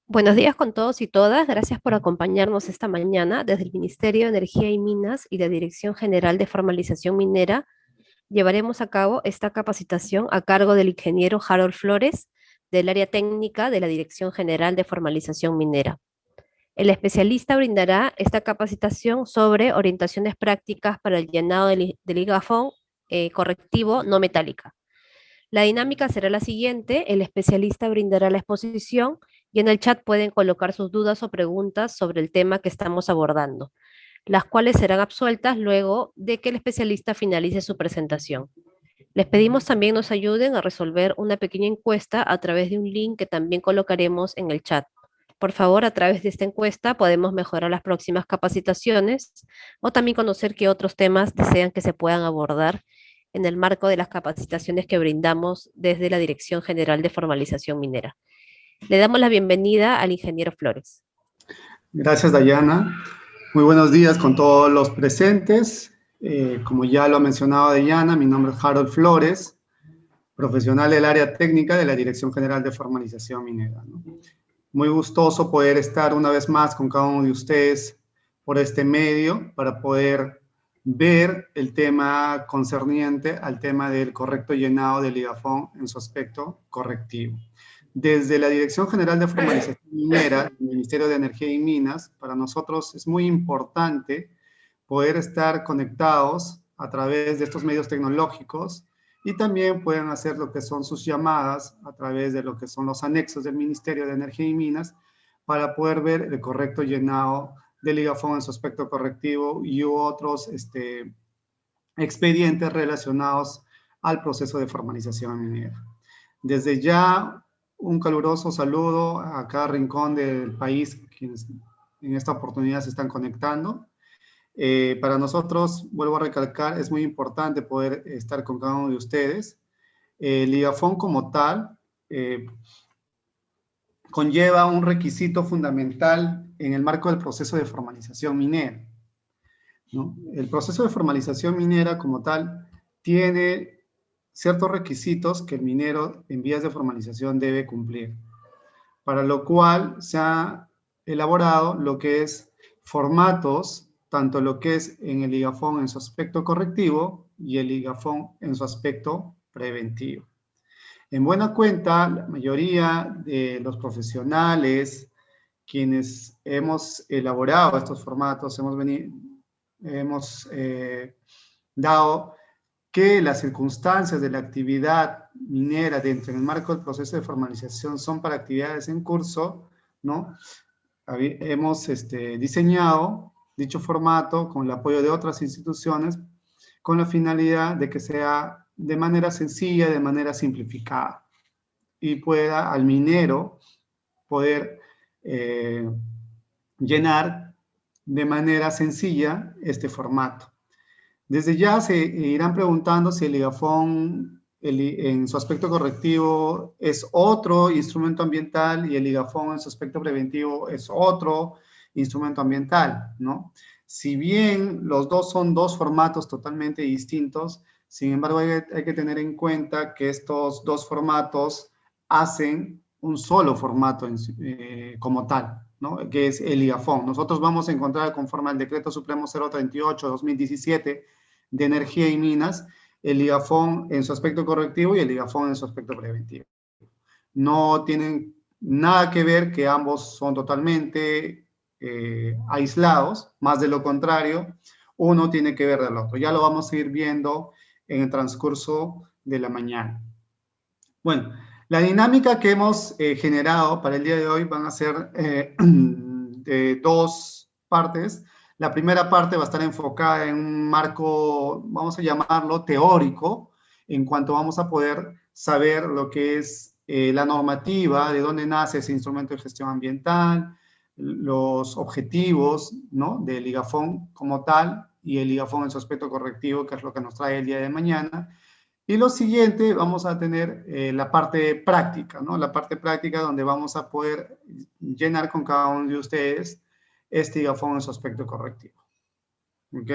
Buenos días con todos y todas. Gracias por acompañarnos esta mañana. Desde el Ministerio de Energía y Minas y la Dirección General de Formalización Minera, llevaremos a cabo esta capacitación a cargo del ingeniero Harold Flores, del área técnica de la Dirección General de Formalización Minera. El especialista brindará esta capacitación sobre orientaciones prácticas para el llenado del ligafón correctivo no metálica. La dinámica será la siguiente: el especialista brindará la exposición y en el chat pueden colocar sus dudas o preguntas sobre el tema que estamos abordando, las cuales serán absueltas luego de que el especialista finalice su presentación. Les pedimos también nos ayuden a resolver una pequeña encuesta a través de un link que también colocaremos en el chat. Por favor, a través de esta encuesta podemos mejorar las próximas capacitaciones o también conocer qué otros temas desean que se puedan abordar en el marco de las capacitaciones que brindamos desde la Dirección General de Formalización Minera. Le damos la bienvenida al ingeniero Flores. Gracias, Dayana. Muy buenos días con todos los presentes. Como ya lo ha mencionado Dayana, mi nombre es Harold Flores, profesional del área técnica de la Dirección General de Formalización Minera, ¿no? Muy gustoso poder estar una vez más con cada uno de ustedes por este medio para poder ver el tema concerniente al tema del correcto llenado del ligafón en su aspecto correctivo. Desde la Dirección General de Formalización Minera, el Ministerio de Energía y Minas, para nosotros es muy importante poder estar conectados a través de estos medios tecnológicos y también pueden hacer lo que son sus llamadas a través de lo que son los anexos del Ministerio de Energía y Minas para poder ver el correcto llenado del ligafón en su aspecto correctivo y otros expedientes relacionados al proceso de formalización minera. Desde ya, un caluroso saludo a cada rincón del país quienes en esta oportunidad se están conectando. Para nosotros, vuelvo a recalcar, es muy importante poder estar con cada uno de ustedes. El ligafón como tal conlleva un requisito fundamental en el marco del proceso de formalización minera, ¿no? El proceso de formalización minera como tal tiene ciertos requisitos que el minero en vías de formalización debe cumplir, para lo cual se ha elaborado lo que es formatos, tanto lo que es en el ligafón en su aspecto correctivo y el ligafón en su aspecto preventivo. En buena cuenta, la mayoría de los profesionales quienes hemos elaborado estos formatos, hemos dado que las circunstancias de la actividad minera dentro del marco del proceso de formalización son para actividades en curso, ¿no? Hemos diseñado dicho formato con el apoyo de otras instituciones con la finalidad de que sea de manera sencilla, de manera simplificada y pueda al minero poder llenar de manera sencilla este formato. Desde ya se irán preguntando si el ligafón en su aspecto correctivo es otro instrumento ambiental y el ligafón en su aspecto preventivo es otro instrumento ambiental, ¿no? Si bien los dos son dos formatos totalmente distintos, sin embargo hay que tener en cuenta que estos dos formatos hacen un solo formato como tal, ¿no? Que es el ligafón. Nosotros vamos a encontrar conforme al Decreto Supremo 038-2017 de Energía y Minas, el ligafón en su aspecto correctivo y el ligafón en su aspecto preventivo. No tienen nada que ver, que ambos son totalmente aislados, más de lo contrario, uno tiene que ver del otro. Ya lo vamos a ir viendo en el transcurso de la mañana. Bueno, la dinámica que hemos generado para el día de hoy van a ser de dos partes. La primera parte va a estar enfocada en un marco, vamos a llamarlo teórico, en cuanto vamos a poder saber lo que es la normativa, de dónde nace ese instrumento de gestión ambiental, los objetivos, ¿no?, del ligafón como tal y el ligafón en su aspecto correctivo, que es lo que nos trae el día de mañana. Y lo siguiente, vamos a tener la parte práctica, ¿no? La parte práctica donde vamos a poder llenar con cada uno de ustedes este ligafón en su aspecto correctivo. ¿Ok?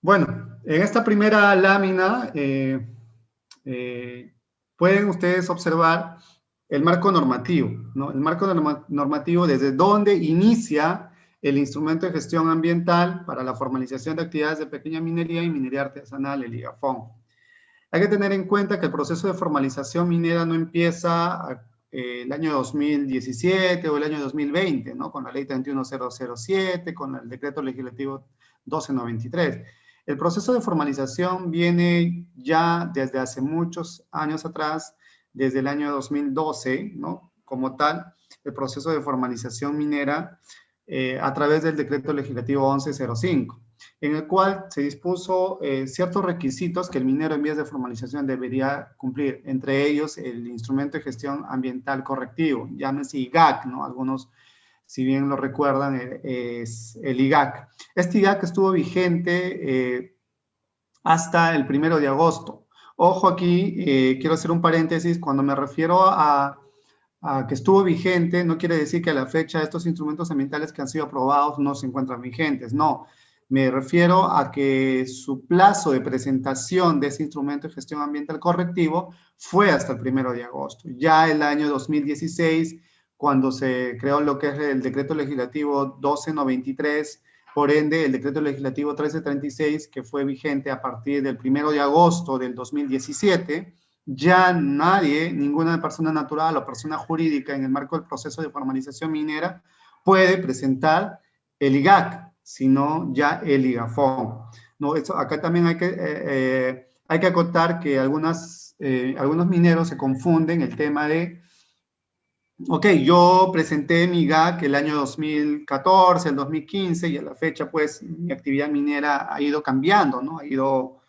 Bueno, en esta primera lámina pueden ustedes observar el marco normativo, ¿no? El marco normativo desde donde inicia el instrumento de gestión ambiental para la formalización de actividades de pequeña minería y minería artesanal, el IGAFON. Hay que tener en cuenta que el proceso de formalización minera no empieza el año 2017 o el año 2020, ¿no? Con la ley 31007, con el decreto legislativo 1293. El proceso de formalización viene ya desde hace muchos años atrás, desde el año 2012, ¿no? Como tal, el proceso de formalización minera a través del decreto legislativo 1105, en el cual se dispuso ciertos requisitos que el minero en vías de formalización debería cumplir, entre ellos el instrumento de gestión ambiental correctivo, llámese IGAC, ¿no? Algunos, si bien lo recuerdan, es el IGAC. Este IGAC estuvo vigente hasta el 1 de agosto. Ojo aquí, quiero hacer un paréntesis, cuando me refiero a que estuvo vigente, no quiere decir que a la fecha estos instrumentos ambientales que han sido aprobados no se encuentran vigentes, no. Me refiero a que su plazo de presentación de ese instrumento de gestión ambiental correctivo fue hasta el 1 de agosto. Ya el año 2016, cuando se creó lo que es el decreto legislativo 1293, por ende el decreto legislativo 1336, que fue vigente a partir del 1 de agosto del 2017, ya nadie, ninguna persona natural o persona jurídica en el marco del proceso de formalización minera puede presentar el IGAC, sino ya el IGAFON. No, eso, acá también hay que acotar que algunos mineros se confunden el tema de, ok, yo presenté mi IGAC el año 2014, el 2015, y a la fecha, pues, mi actividad minera ha ido cambiando, ¿no? Ha ido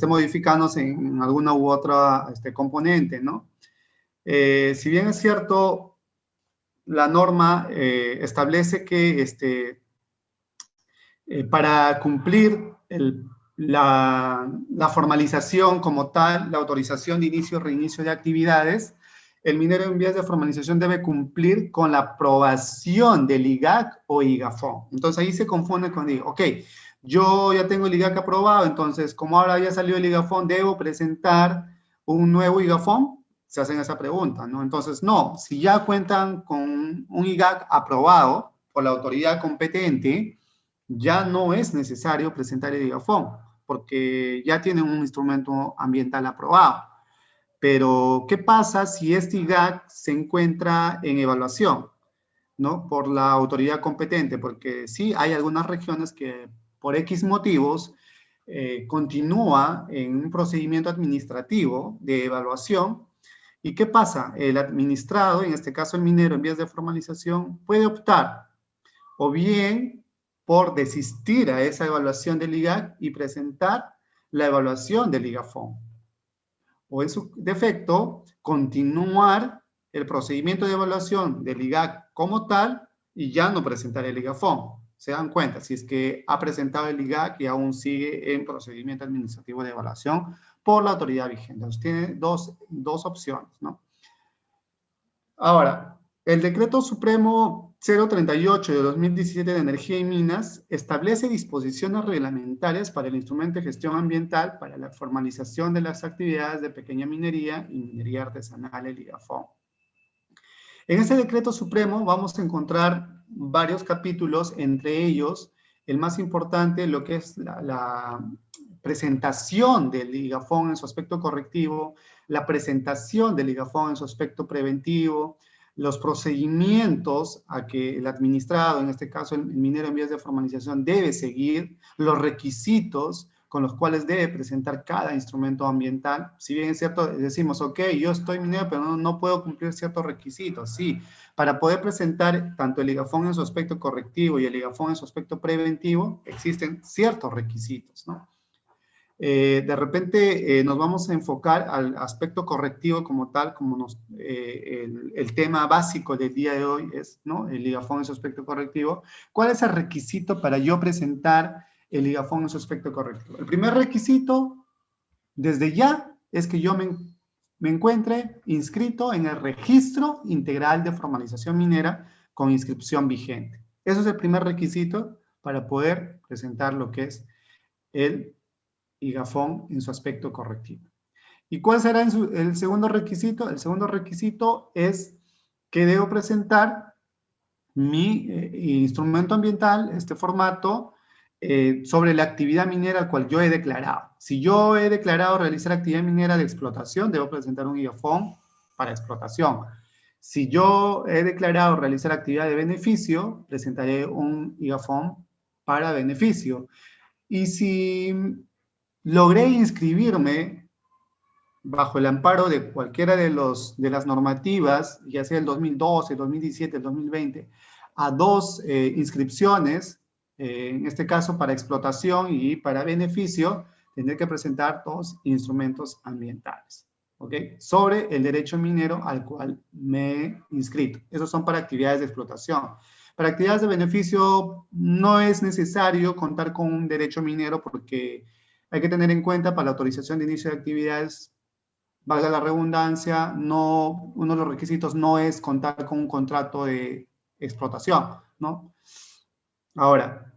modificándose en alguna u otra componente, ¿no? Si bien es cierto, la norma establece que para cumplir la formalización como tal, la autorización de inicio o reinicio de actividades, el minero en vías de formalización debe cumplir con la aprobación del IGAC o IGAFON. Entonces ahí se confunde con, ok, yo ya tengo el IGAC aprobado, entonces como ahora ya salió el IGAFON, ¿debo presentar un nuevo IGAFON? Se hacen esa pregunta, ¿no? Entonces, no, si ya cuentan con un IGAC aprobado por la autoridad competente, ya no es necesario presentar el IGAFON, porque ya tienen un instrumento ambiental aprobado. Pero, ¿qué pasa si este IGAC se encuentra en evaluación, ¿no? Por la autoridad competente, porque sí hay algunas regiones que por X motivos continúa en un procedimiento administrativo de evaluación. ¿Y qué pasa? El administrado, en este caso el minero en vías de formalización, puede optar o bien por desistir a esa evaluación del IGAC y presentar la evaluación del IGAFON. O en su defecto, continuar el procedimiento de evaluación del IGAC como tal y ya no presentar el IGAFON. Se dan cuenta, si es que ha presentado el IGAC y aún sigue en procedimiento administrativo de evaluación por la autoridad vigente. Entonces, tiene dos opciones, ¿no? Ahora, el Decreto Supremo 038 de 2017 de Energía y Minas establece disposiciones reglamentarias para el instrumento de gestión ambiental para la formalización de las actividades de pequeña minería y minería artesanal, el IGAFON. En este Decreto Supremo vamos a encontrar varios capítulos, entre ellos el más importante, lo que es la presentación del IGAFON en su aspecto correctivo, la presentación del IGAFON en su aspecto preventivo, los procedimientos a que el administrado, en este caso el minero en vías de formalización, debe seguir, los requisitos con los cuales debe presentar cada instrumento ambiental. Si bien es cierto, decimos, ok, yo estoy minero, pero no puedo cumplir ciertos requisitos. Sí, para poder presentar tanto el IGAFON en su aspecto correctivo y el IGAFON en su aspecto preventivo, existen ciertos requisitos, ¿no? De repente nos vamos a enfocar al aspecto correctivo como tal, como el tema básico del día de hoy es, ¿no? El IGAFON en su aspecto correctivo. ¿Cuál es el requisito para yo presentar el IGAFON en su aspecto correctivo? El primer requisito, desde ya, es que yo me encuentre inscrito en el Registro Integral de Formalización Minera con inscripción vigente. Ese es el primer requisito para poder presentar lo que es el IGAFON en su aspecto correctivo. ¿Y cuál será el segundo requisito? El segundo requisito es que debo presentar mi instrumento ambiental, este formato, sobre la actividad minera al cual yo he declarado. Si yo he declarado realizar actividad minera de explotación, debo presentar un IAFON para explotación. Si yo he declarado realizar actividad de beneficio, presentaré un IAFON para beneficio. Y si logré inscribirme bajo el amparo de cualquiera de las normativas, ya sea el 2012, el 2017, el 2020, a dos inscripciones, en este caso para explotación y para beneficio, tendré que presentar dos instrumentos ambientales, ¿ok? Sobre el derecho minero al cual me he inscrito. Esos son para actividades de explotación. Para actividades de beneficio no es necesario contar con un derecho minero porque hay que tener en cuenta para la autorización de inicio de actividades, valga la redundancia, no, uno de los requisitos no es contar con un contrato de explotación, ¿no? Ahora,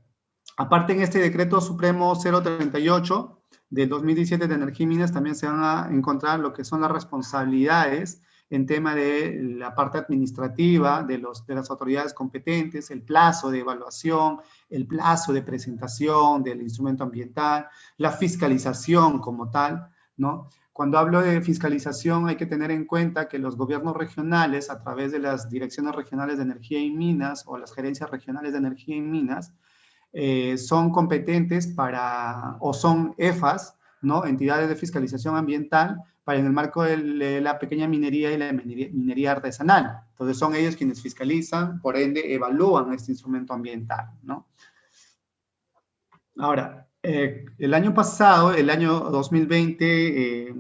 aparte en este decreto supremo 038 del 2017 de Energía y Minas también se van a encontrar lo que son las responsabilidades en tema de la parte administrativa de las autoridades competentes, el plazo de evaluación, el plazo de presentación del instrumento ambiental, la fiscalización como tal, ¿no? Cuando hablo de fiscalización hay que tener en cuenta que los gobiernos regionales, a través de las direcciones regionales de energía y minas o las gerencias regionales de energía y minas, son competentes para, o son EFAs, ¿no? Entidades de fiscalización ambiental, para en el marco de la pequeña minería y la minería artesanal. Entonces son ellos quienes fiscalizan, por ende evalúan este instrumento ambiental, ¿no? Ahora, el año pasado, el año 2020,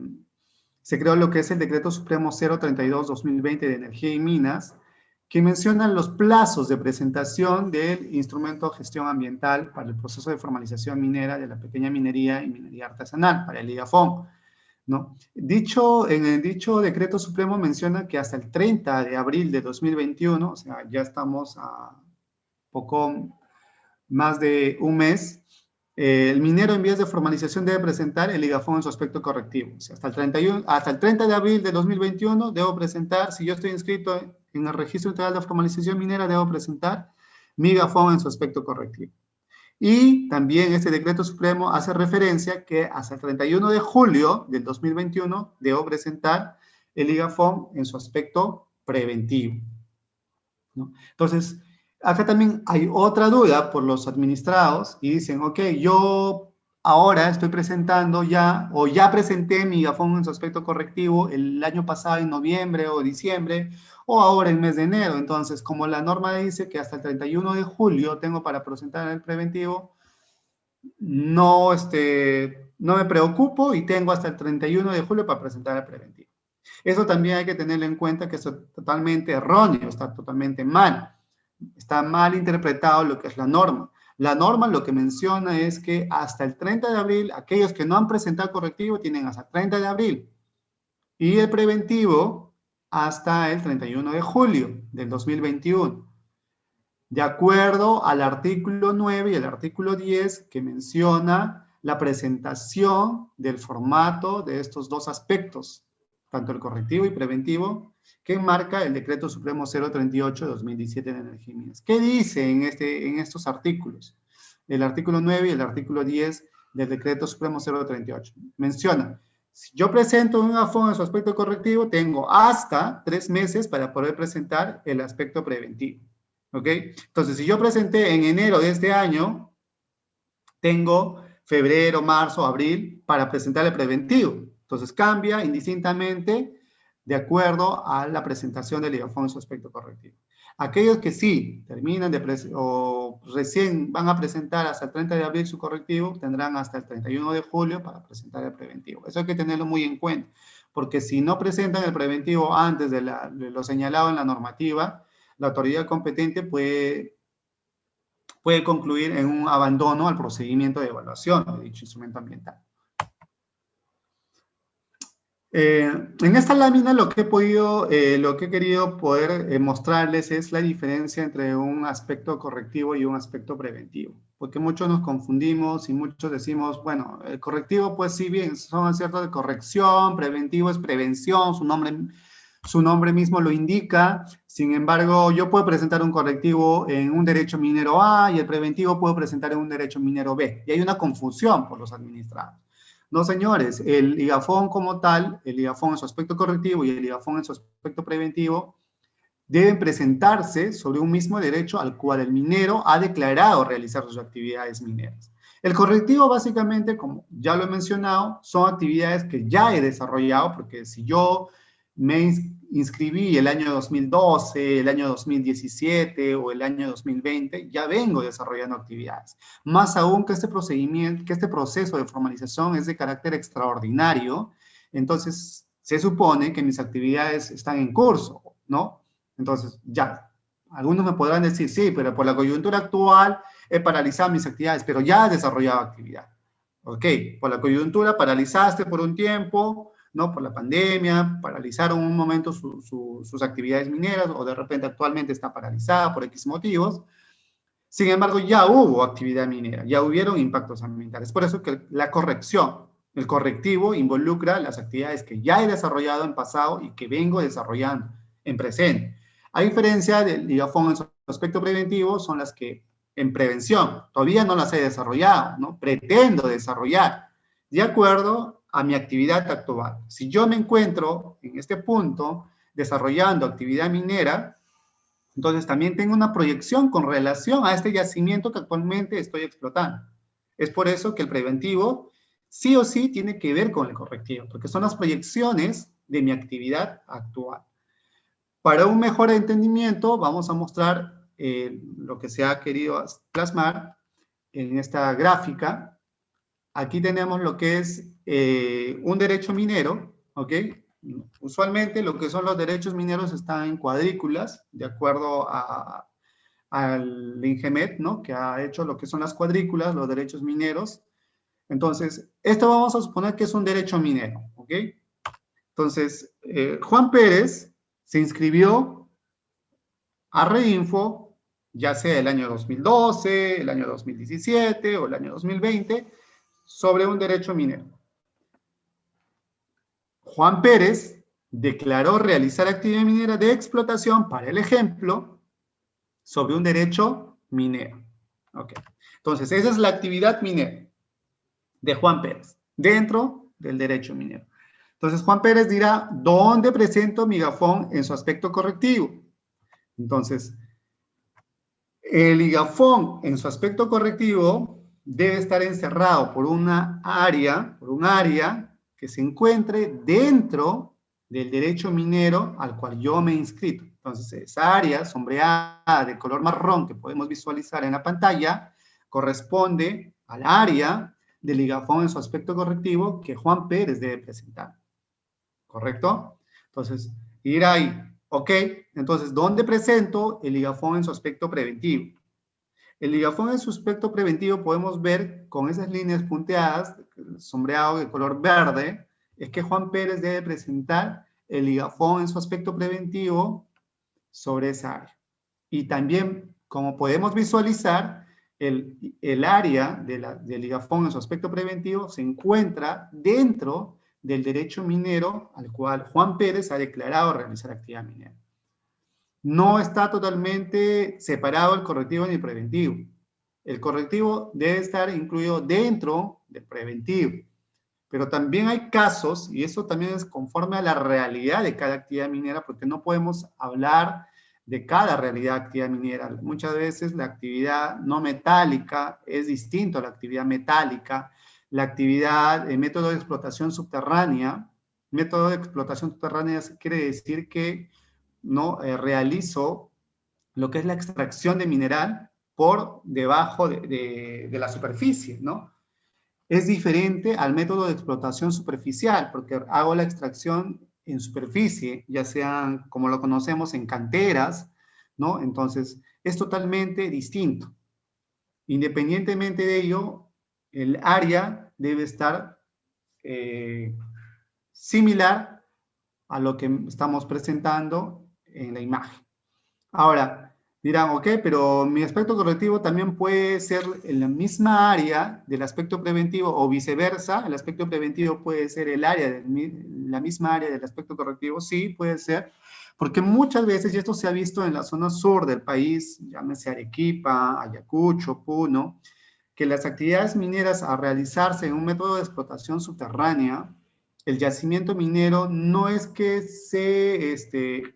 se creó lo que es el Decreto Supremo 032-2020 de Energía y Minas, que menciona los plazos de presentación del instrumento de gestión ambiental para el proceso de formalización minera de la pequeña minería y minería artesanal, para el IGAFON, ¿no? En el dicho decreto supremo menciona que hasta el 30 de abril de 2021, o sea, ya estamos a poco más de un mes, el minero en vías de formalización debe presentar el IGAFON en su aspecto correctivo. O sea, hasta el 30 de abril de 2021 debo presentar, si yo estoy inscrito en el Registro Integral de Formalización Minera, debo presentar mi IGAFON en su aspecto correctivo. Y también este decreto supremo hace referencia que hasta el 31 de julio del 2021 debo presentar el IGAFON en su aspecto preventivo, ¿no? Entonces, acá también hay otra duda por los administrados y dicen, ok, yo ahora estoy presentando ya, o ya presenté mi IGAFON en su aspecto correctivo el año pasado en noviembre o diciembre, o ahora en mes de enero. Entonces, como la norma dice que hasta el 31 de julio tengo para presentar el preventivo, no, no me preocupo y tengo hasta el 31 de julio para presentar el preventivo. Eso también hay que tenerlo en cuenta, que es totalmente erróneo, está totalmente mal. Está mal interpretado lo que es la norma. La norma lo que menciona es que hasta el 30 de abril, aquellos que no han presentado correctivo tienen hasta el 30 de abril. Y el preventivo hasta el 31 de julio del 2021. De acuerdo al artículo 9 y el artículo 10 que menciona la presentación del formato de estos dos aspectos, tanto el correctivo y preventivo, que enmarca el Decreto Supremo 038 de 2017 de Energía y Minas. ¿Qué dice en estos artículos? El artículo 9 y el artículo 10 del Decreto Supremo 038. Menciona, si yo presento un IGAFON en su aspecto correctivo, tengo hasta 3 meses para poder presentar el aspecto preventivo. ¿Ok? Entonces, si yo presenté en enero de este año, tengo febrero, marzo, abril para presentar el preventivo. Entonces, cambia indistintamente de acuerdo a la presentación del IGAFON en su aspecto correctivo. Aquellos que sí terminan o recién van a presentar hasta el 30 de abril su correctivo, tendrán hasta el 31 de julio para presentar el preventivo. Eso hay que tenerlo muy en cuenta, porque si no presentan el preventivo antes de lo señalado en la normativa, la autoridad competente puede concluir en un abandono al procedimiento de evaluación de dicho instrumento ambiental. En esta lámina lo que he podido, lo que he querido poder mostrarles es la diferencia entre un aspecto correctivo y un aspecto preventivo, porque muchos nos confundimos y muchos decimos, bueno, el correctivo pues sí bien, son aciertos de corrección, preventivo es prevención, su nombre mismo lo indica. Sin embargo, yo puedo presentar un correctivo en un derecho minero A y el preventivo puedo presentar en un derecho minero B, y hay una confusión por los administrados. No, señores, el IGAFON como tal, el IGAFON en su aspecto correctivo y el IGAFON en su aspecto preventivo, deben presentarse sobre un mismo derecho al cual el minero ha declarado realizar sus actividades mineras. El correctivo, básicamente, como ya lo he mencionado, son actividades que ya he desarrollado, porque si yo me inscribí el año 2012, el año 2017 o el año 2020, ya vengo desarrollando actividades. Más aún que este procedimiento, que este proceso de formalización es de carácter extraordinario, entonces se supone que mis actividades están en curso, ¿no? Entonces, ya, algunos me podrán decir, sí, pero por la coyuntura actual he paralizado mis actividades, pero ya he desarrollado actividad. Ok, por la coyuntura paralizaste por un tiempo, ¿no? Por la pandemia, paralizaron un momento sus actividades mineras, o de repente actualmente está paralizada por X motivos. Sin embargo, ya hubo actividad minera, ya hubieron impactos ambientales. Por eso que la corrección, el correctivo involucra las actividades que ya he desarrollado en pasado y que vengo desarrollando en presente. A diferencia del IGAFON en su aspecto preventivo, son las que en prevención todavía no las he desarrollado, ¿no? Pretendo desarrollar de acuerdo a mi actividad actual. Si yo me encuentro en este punto desarrollando actividad minera, entonces también tengo una proyección con relación a este yacimiento que actualmente estoy explotando. Es por eso que el preventivo sí o sí tiene que ver con el correctivo, porque son las proyecciones de mi actividad actual. Para un mejor entendimiento, vamos a mostrar lo que se ha querido plasmar en esta gráfica. Aquí tenemos lo que es un derecho minero, ¿ok? Usualmente lo que son los derechos mineros están en cuadrículas, de acuerdo al INGEMET, ¿no? Que ha hecho lo que son las cuadrículas, los derechos mineros. Entonces, esto vamos a suponer que es un derecho minero, ¿ok? Entonces, Juan Pérez se inscribió a Redinfo, ya sea el año 2012, el año 2017 o el año 2020, sobre un derecho minero. Juan Pérez declaró realizar actividad minera de explotación, para el ejemplo, sobre un derecho minero. Okay. Entonces, esa es la actividad minera de Juan Pérez, dentro del derecho minero. Entonces, Juan Pérez dirá, ¿dónde presento mi IGAFON en su aspecto correctivo? Entonces, el IGAFON en su aspecto correctivo debe estar encerrado por un área que se encuentre dentro del derecho minero al cual yo me he inscrito. Entonces, esa área sombreada de color marrón que podemos visualizar en la pantalla corresponde al área del IGAFON en su aspecto correctivo que Juan Pérez debe presentar. ¿Correcto? Entonces, ir ahí. Ok, entonces, ¿dónde presento el IGAFON en su aspecto preventivo? El IGAFON en su aspecto preventivo podemos ver con esas líneas punteadas, sombreado de color verde, es que Juan Pérez debe presentar el IGAFON en su aspecto preventivo sobre esa área. Y también, como podemos visualizar, el área del IGAFON en su aspecto preventivo se encuentra dentro del derecho minero al cual Juan Pérez ha declarado realizar actividad minera. No está totalmente separado el correctivo ni el preventivo. El correctivo debe estar incluido dentro del preventivo. Pero también hay casos, y eso también es conforme a la realidad de cada actividad minera, porque no podemos hablar de cada realidad de actividad minera. Muchas veces la actividad no metálica es distinta a la actividad metálica. La actividad, el método de explotación subterránea quiere decir que no realizo lo que es la extracción de mineral por debajo de la superficie, ¿no? Es diferente al método de explotación superficial, porque hago la extracción en superficie, ya sean como lo conocemos en canteras, ¿no? Entonces, es totalmente distinto. Independientemente de ello, el área debe estar similar a lo que estamos presentando en la imagen. Ahora, dirán, ok, pero mi aspecto correctivo también puede ser en la misma área del aspecto preventivo o viceversa, el aspecto preventivo puede ser el área la misma área del aspecto correctivo, sí, puede ser, porque muchas veces, y esto se ha visto en la zona sur del país, llámese Arequipa, Ayacucho, Puno, que las actividades mineras a realizarse en un método de explotación subterránea, el yacimiento minero no es que se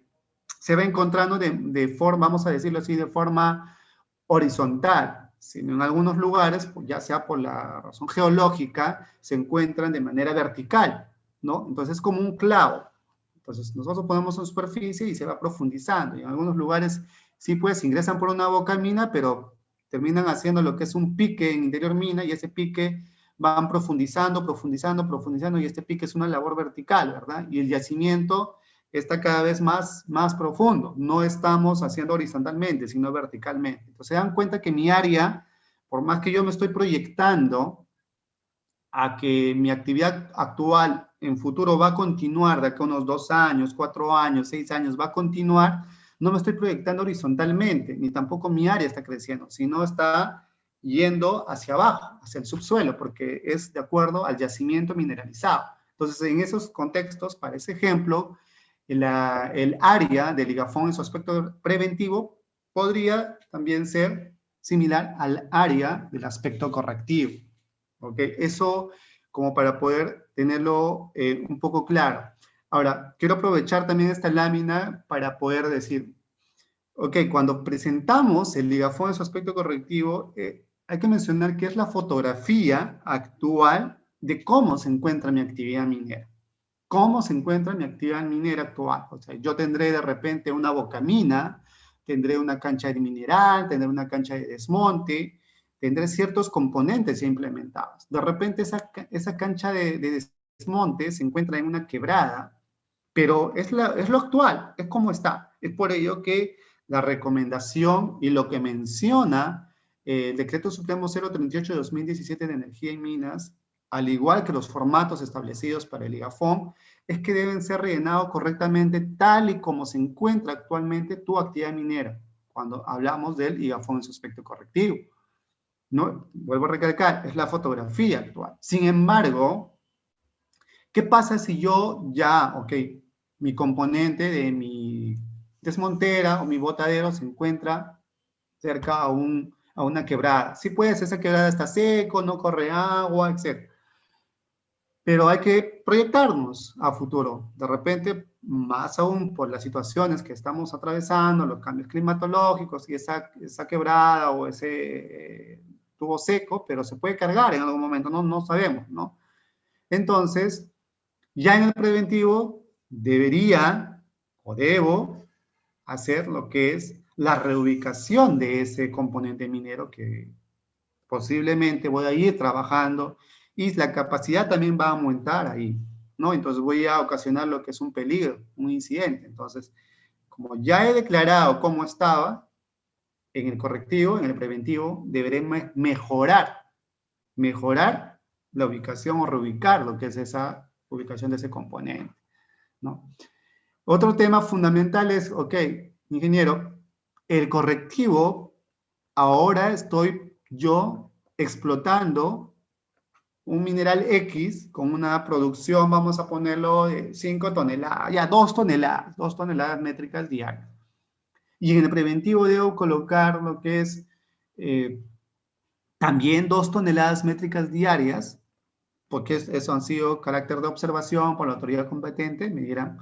va encontrando de forma, vamos a decirlo así, de forma horizontal, sino en algunos lugares, ya sea por la razón geológica, se encuentran de manera vertical, ¿no? Entonces es como un clavo. Entonces nosotros ponemos en superficie y se va profundizando. Y en algunos lugares sí, pues ingresan por una boca mina, pero terminan haciendo lo que es un pique en interior mina y ese pique van profundizando, profundizando, profundizando y este pique es una labor vertical, ¿verdad? Y el yacimiento está cada vez más profundo. No estamos haciendo horizontalmente, sino verticalmente. Entonces se dan cuenta que mi área, por más que yo me estoy proyectando a que mi actividad actual en futuro va a continuar de acá a unos 2 años, 4 años, 6 años, va a continuar, no me estoy proyectando horizontalmente, ni tampoco mi área está creciendo, sino está yendo hacia abajo, hacia el subsuelo, porque es de acuerdo al yacimiento mineralizado. Entonces, en esos contextos, para ese ejemplo, el área del ligafón en su aspecto preventivo podría también ser similar al área del aspecto correctivo. ¿Ok? Eso como para poder tenerlo un poco claro. Ahora, quiero aprovechar también esta lámina para poder decir, ok, cuando presentamos el ligafón en su aspecto correctivo, hay que mencionar que es la fotografía actual de cómo se encuentra mi actividad minera. ¿Cómo se encuentra mi actividad minera actual? O sea, yo tendré de repente una bocamina, tendré una cancha de mineral, tendré una cancha de desmonte, tendré ciertos componentes ya implementados. De repente esa cancha de desmonte se encuentra en una quebrada, pero es lo actual, es como está. Es por ello que la recomendación y lo que menciona el Decreto Supremo 038 de 2017 de Energía y Minas, al igual que los formatos establecidos para el IGAFON, es que deben ser rellenados correctamente tal y como se encuentra actualmente tu actividad minera, cuando hablamos del IGAFON en su aspecto correctivo. ¿No? Vuelvo a recalcar, es la fotografía actual. Sin embargo, ¿qué pasa si yo ya, ok, mi componente de mi desmontera o mi botadero se encuentra cerca a una quebrada? Sí, pues esa quebrada está seco, no corre agua, etc. Pero hay que proyectarnos a futuro. De repente, más aún por las situaciones que estamos atravesando, los cambios climatológicos y esa quebrada o ese tubo seco, pero se puede cargar en algún momento, no sabemos, ¿no? Entonces, ya en el preventivo debería o debo hacer lo que es la reubicación de ese componente minero que posiblemente voy a ir trabajando y la capacidad también va a aumentar ahí, ¿no? Entonces voy a ocasionar lo que es un peligro, un incidente. Entonces, como ya he declarado cómo estaba en el correctivo, en el preventivo, deberé mejorar la ubicación o reubicar lo que es esa ubicación de ese componente, ¿no? Otro tema fundamental es, ok, ingeniero, el correctivo, ahora estoy yo explotando un mineral X con una producción, vamos a ponerlo, de 5 toneladas, ya 2 toneladas métricas diarias. Y en el preventivo debo colocar lo que es también 2 toneladas métricas diarias, porque eso han sido carácter de observación por la autoridad competente, me dirán.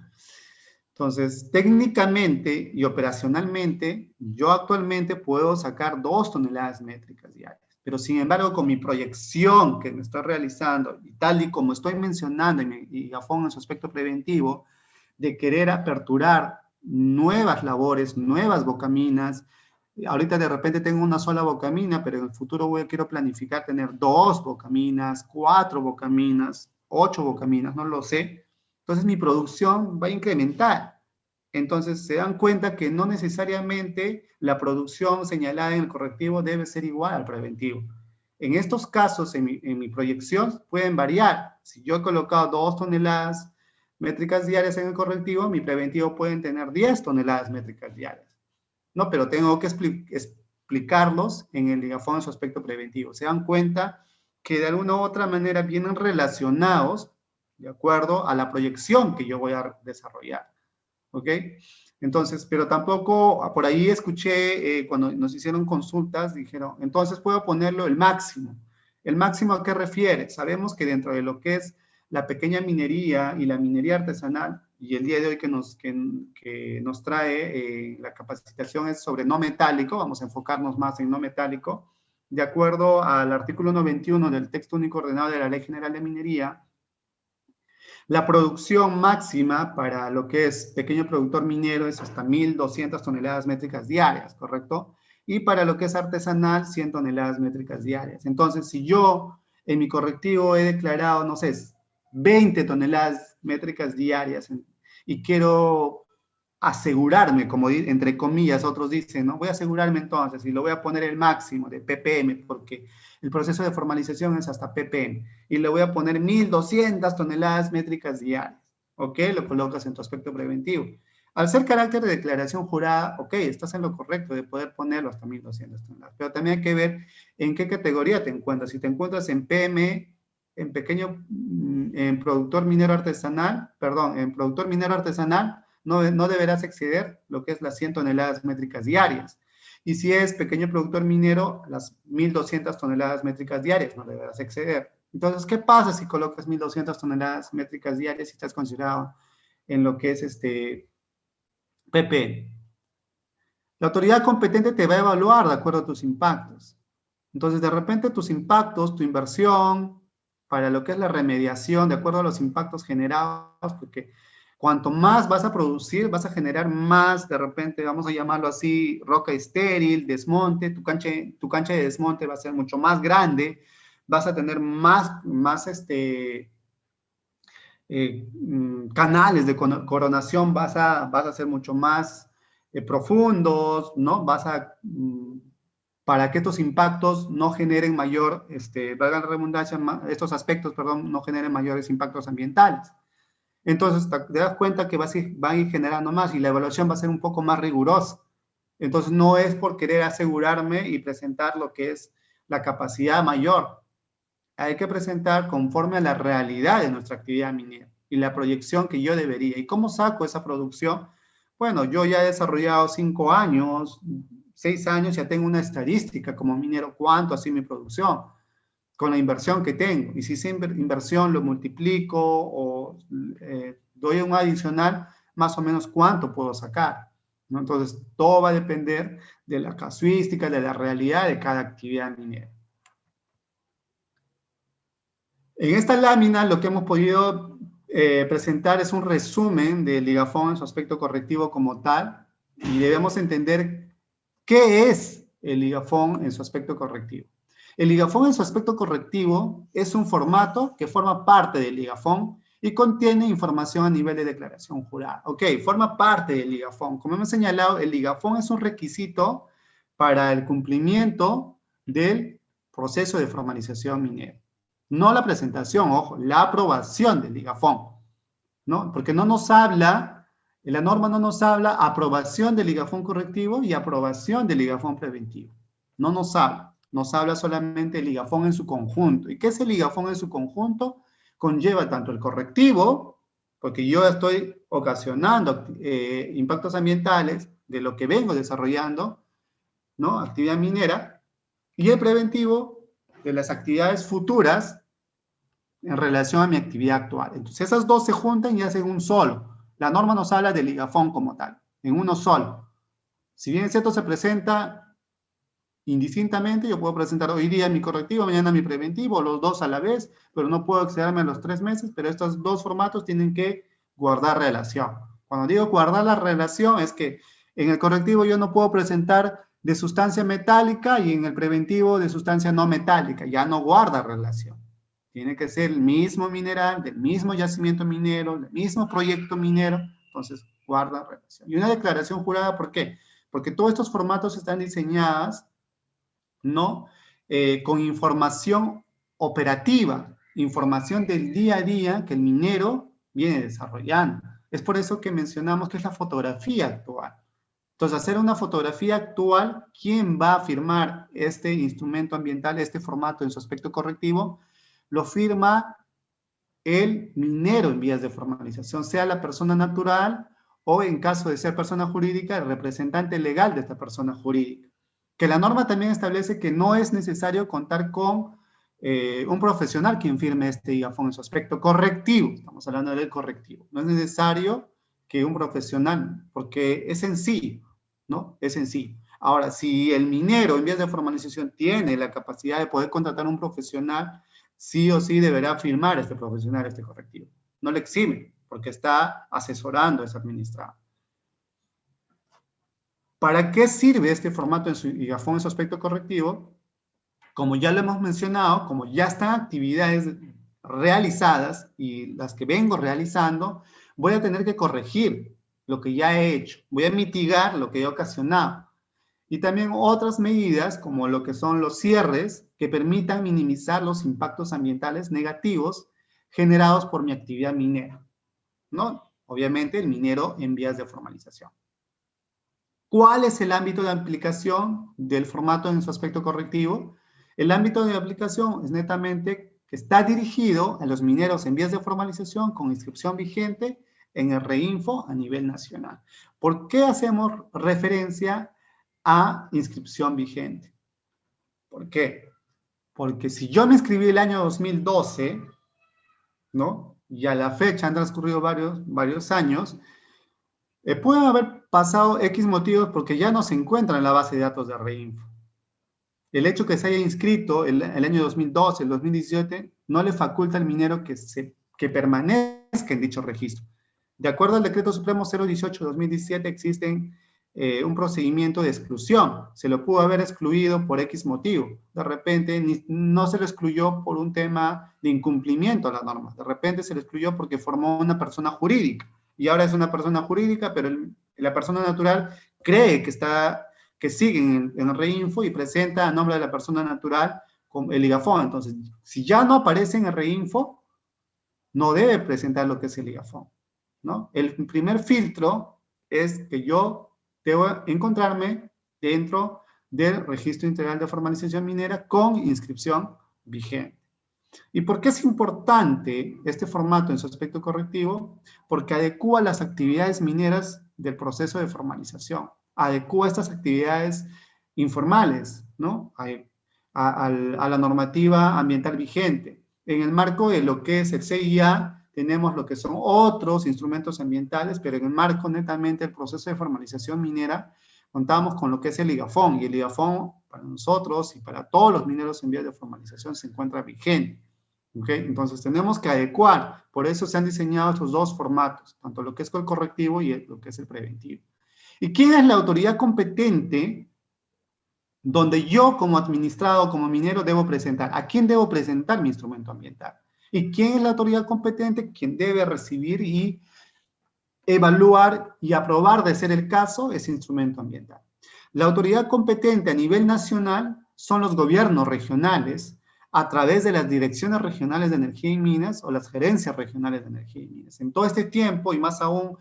Entonces, técnicamente y operacionalmente, yo actualmente puedo sacar 2 toneladas métricas diarias, pero sin embargo, con mi proyección que me estoy realizando y tal y como estoy mencionando y Gafón en su aspecto preventivo, de querer aperturar nuevas labores, nuevas bocaminas. Ahorita de repente tengo una sola bocamina, pero en el futuro quiero planificar tener 2 bocaminas, 4 bocaminas, 8 bocaminas, no lo sé. Entonces mi producción va a incrementar. Entonces se dan cuenta que no necesariamente la producción señalada en el correctivo debe ser igual al preventivo. En estos casos, en mi proyección, pueden variar. Si yo he colocado 2 toneladas métricas diarias en el correctivo, mi preventivo pueden tener 10 toneladas métricas diarias. No, pero tengo que explicarlos en el ligafón en su aspecto preventivo. Se dan cuenta que de alguna u otra manera vienen relacionados de acuerdo a la proyección que yo voy a desarrollar. ¿Ok? Entonces, pero tampoco, por ahí escuché, cuando nos hicieron consultas, dijeron, entonces puedo ponerlo el máximo. ¿El máximo a qué refiere? Sabemos que dentro de lo que es la pequeña minería y la minería artesanal, y el día de hoy que nos trae la capacitación es sobre no metálico, vamos a enfocarnos más en no metálico, de acuerdo al artículo 91 del texto único ordenado de la Ley General de Minería, la producción máxima para lo que es pequeño productor minero es hasta 1.200 toneladas métricas diarias, ¿correcto? Y para lo que es artesanal, 100 toneladas métricas diarias. Entonces, si yo en mi correctivo he declarado, no sé, 20 toneladas métricas diarias y quiero asegurarme, como entre comillas otros dicen, ¿no? Voy a asegurarme entonces y lo voy a poner el máximo de ppm porque el proceso de formalización es hasta ppm y le voy a poner 1.200 toneladas métricas diarias, ¿ok? Lo colocas en tu aspecto preventivo. Al ser carácter de declaración jurada, ok, estás en lo correcto de poder ponerlo hasta 1.200 toneladas, pero también hay que ver en qué categoría te encuentras. Si te encuentras en PM, en pequeño, en productor minero artesanal, perdón, en productor minero artesanal, no deberás exceder lo que es las 100 toneladas métricas diarias. Y si es pequeño productor minero, las 1.200 toneladas métricas diarias no deberás exceder. Entonces, ¿qué pasa si colocas 1.200 toneladas métricas diarias y estás considerado en lo que es PP? La autoridad competente te va a evaluar de acuerdo a tus impactos. Entonces, de repente tus impactos, tu inversión, para lo que es la remediación, de acuerdo a los impactos generados, porque cuanto más vas a producir, vas a generar más, de repente, vamos a llamarlo así, roca estéril, desmonte, tu cancha de desmonte va a ser mucho más grande, vas a tener más canales de coronación, vas a ser mucho más profundos, ¿no? Para que estos impactos no generen mayor, valga la redundancia, estos aspectos, perdón, no generen mayores impactos ambientales. Entonces, te das cuenta que va a ir generando más y la evaluación va a ser un poco más rigurosa. Entonces, no es por querer asegurarme y presentar lo que es la capacidad mayor. Hay que presentar conforme a la realidad de nuestra actividad minera y la proyección que yo debería. ¿Y cómo saco esa producción? Bueno, yo ya he desarrollado 5 años, 6 años, ya tengo una estadística como minero, cuánto ha sido mi producción con la inversión que tengo. Y si esa inversión lo multiplico o doy un adicional, más o menos cuánto puedo sacar, ¿no? Entonces, todo va a depender de la casuística, de la realidad de cada actividad minera. En esta lámina lo que hemos podido presentar es un resumen del ligafón en su aspecto correctivo como tal, y debemos entender qué es el ligafón en su aspecto correctivo. El ligafón en su aspecto correctivo es un formato que forma parte del ligafón y contiene información a nivel de declaración jurada. Ok, forma parte del ligafón. Como hemos señalado, el ligafón es un requisito para el cumplimiento del proceso de formalización minera. No la presentación, ojo, la aprobación del ligafón, ¿no? Porque no nos habla, la norma no nos habla aprobación del ligafón correctivo y aprobación del ligafón preventivo. No nos habla, nos habla solamente el ligafón en su conjunto. ¿Y qué es el ligafón en su conjunto? Conlleva tanto el correctivo, porque yo estoy ocasionando impactos ambientales de lo que vengo desarrollando, ¿no? Actividad minera, y el preventivo de las actividades futuras en relación a mi actividad actual. Entonces, esas dos se juntan y hacen un solo. La norma nos habla del ligafón como tal, en uno solo. Si bien es cierto, se presenta indistintamente, yo puedo presentar hoy día mi correctivo, mañana mi preventivo, los dos a la vez, pero no puedo excederme a los 3 meses, pero estos dos formatos tienen que guardar relación. Cuando digo guardar la relación, es que en el correctivo yo no puedo presentar de sustancia metálica y en el preventivo de sustancia no metálica, ya no guarda relación. Tiene que ser el mismo mineral, del mismo yacimiento minero, del mismo proyecto minero, entonces guarda relación. Y una declaración jurada, ¿por qué? Porque todos estos formatos están diseñados, ¿no? Con información operativa, información del día a día que el minero viene desarrollando. Es por eso que mencionamos que es la fotografía actual. Entonces, hacer una fotografía actual, ¿quién va a firmar este instrumento ambiental, este formato en su aspecto correctivo? Lo firma el minero en vías de formalización, sea la persona natural o, en caso de ser persona jurídica, el representante legal de esta persona jurídica. Que la norma también establece que no es necesario contar con un profesional quien firme este IGAFON en su aspecto correctivo. Estamos hablando del correctivo. No es necesario que un profesional, porque es sencillo, ¿no? Es sencillo. Ahora, si el minero en vías de formalización tiene la capacidad de poder contratar a un profesional, sí o sí deberá firmar este profesional este correctivo. No le exime, porque está asesorando a ese administrado. ¿Para qué sirve este formato en su IGAFON en su aspecto correctivo? Como ya lo hemos mencionado, como ya están actividades realizadas y las que vengo realizando, voy a tener que corregir lo que ya he hecho. Voy a mitigar lo que he ocasionado. Y también otras medidas, como lo que son los cierres, que permitan minimizar los impactos ambientales negativos generados por mi actividad minera, ¿no? Obviamente, el minero en vías de formalización. ¿Cuál es el ámbito de aplicación del formato en su aspecto correctivo? El ámbito de aplicación es netamente que está dirigido a los mineros en vías de formalización con inscripción vigente en el REINFO a nivel nacional. ¿Por qué hacemos referencia a inscripción vigente? ¿Por qué? Porque si yo me inscribí el año 2012, ¿no? Y a la fecha han transcurrido varios años, pueden haber pasado X motivos porque ya no se encuentra en la base de datos de REINFO. El hecho que se haya inscrito el año 2012, el 2017, no le faculta al minero que permanezca en dicho registro. De acuerdo al Decreto Supremo 018-2017, existen un procedimiento de exclusión. Se lo pudo haber excluido por X motivo. De repente no se lo excluyó por un tema de incumplimiento a la norma. De repente se lo excluyó porque formó una persona jurídica. Y ahora es una persona jurídica, pero la persona natural cree que sigue en el REINFO y presenta a nombre de la persona natural con el IGAFON. Entonces, si ya no aparece en el REINFO, no debe presentar lo que es el IGAFON, ¿no? El primer filtro es que yo debo encontrarme dentro del Registro Integral de Formalización Minera con inscripción vigente. ¿Y por qué es importante este formato en su aspecto correctivo? Porque adecúa las actividades mineras del proceso de formalización, adecúa estas actividades informales, ¿no? a la normativa ambiental vigente. En el marco de lo que es el CIA, tenemos lo que son otros instrumentos ambientales, pero en el marco netamente del proceso de formalización minera, contamos con lo que es el IGAFON, y el IGAFON para nosotros y para todos los mineros en vías de formalización se encuentra vigente. ¿Okay? Entonces tenemos que adecuar, por eso se han diseñado estos dos formatos, tanto lo que es el correctivo y lo que es el preventivo. ¿Y quién es la autoridad competente donde yo como administrado, como minero, debo presentar? ¿A quién debo presentar mi instrumento ambiental? ¿Y quién es la autoridad competente? Quien debe recibir y evaluar y aprobar, de ser el caso, ese instrumento ambiental. La autoridad competente a nivel nacional son los gobiernos regionales a través de las direcciones regionales de energía y minas o las gerencias regionales de energía y minas. En todo este tiempo, y más aún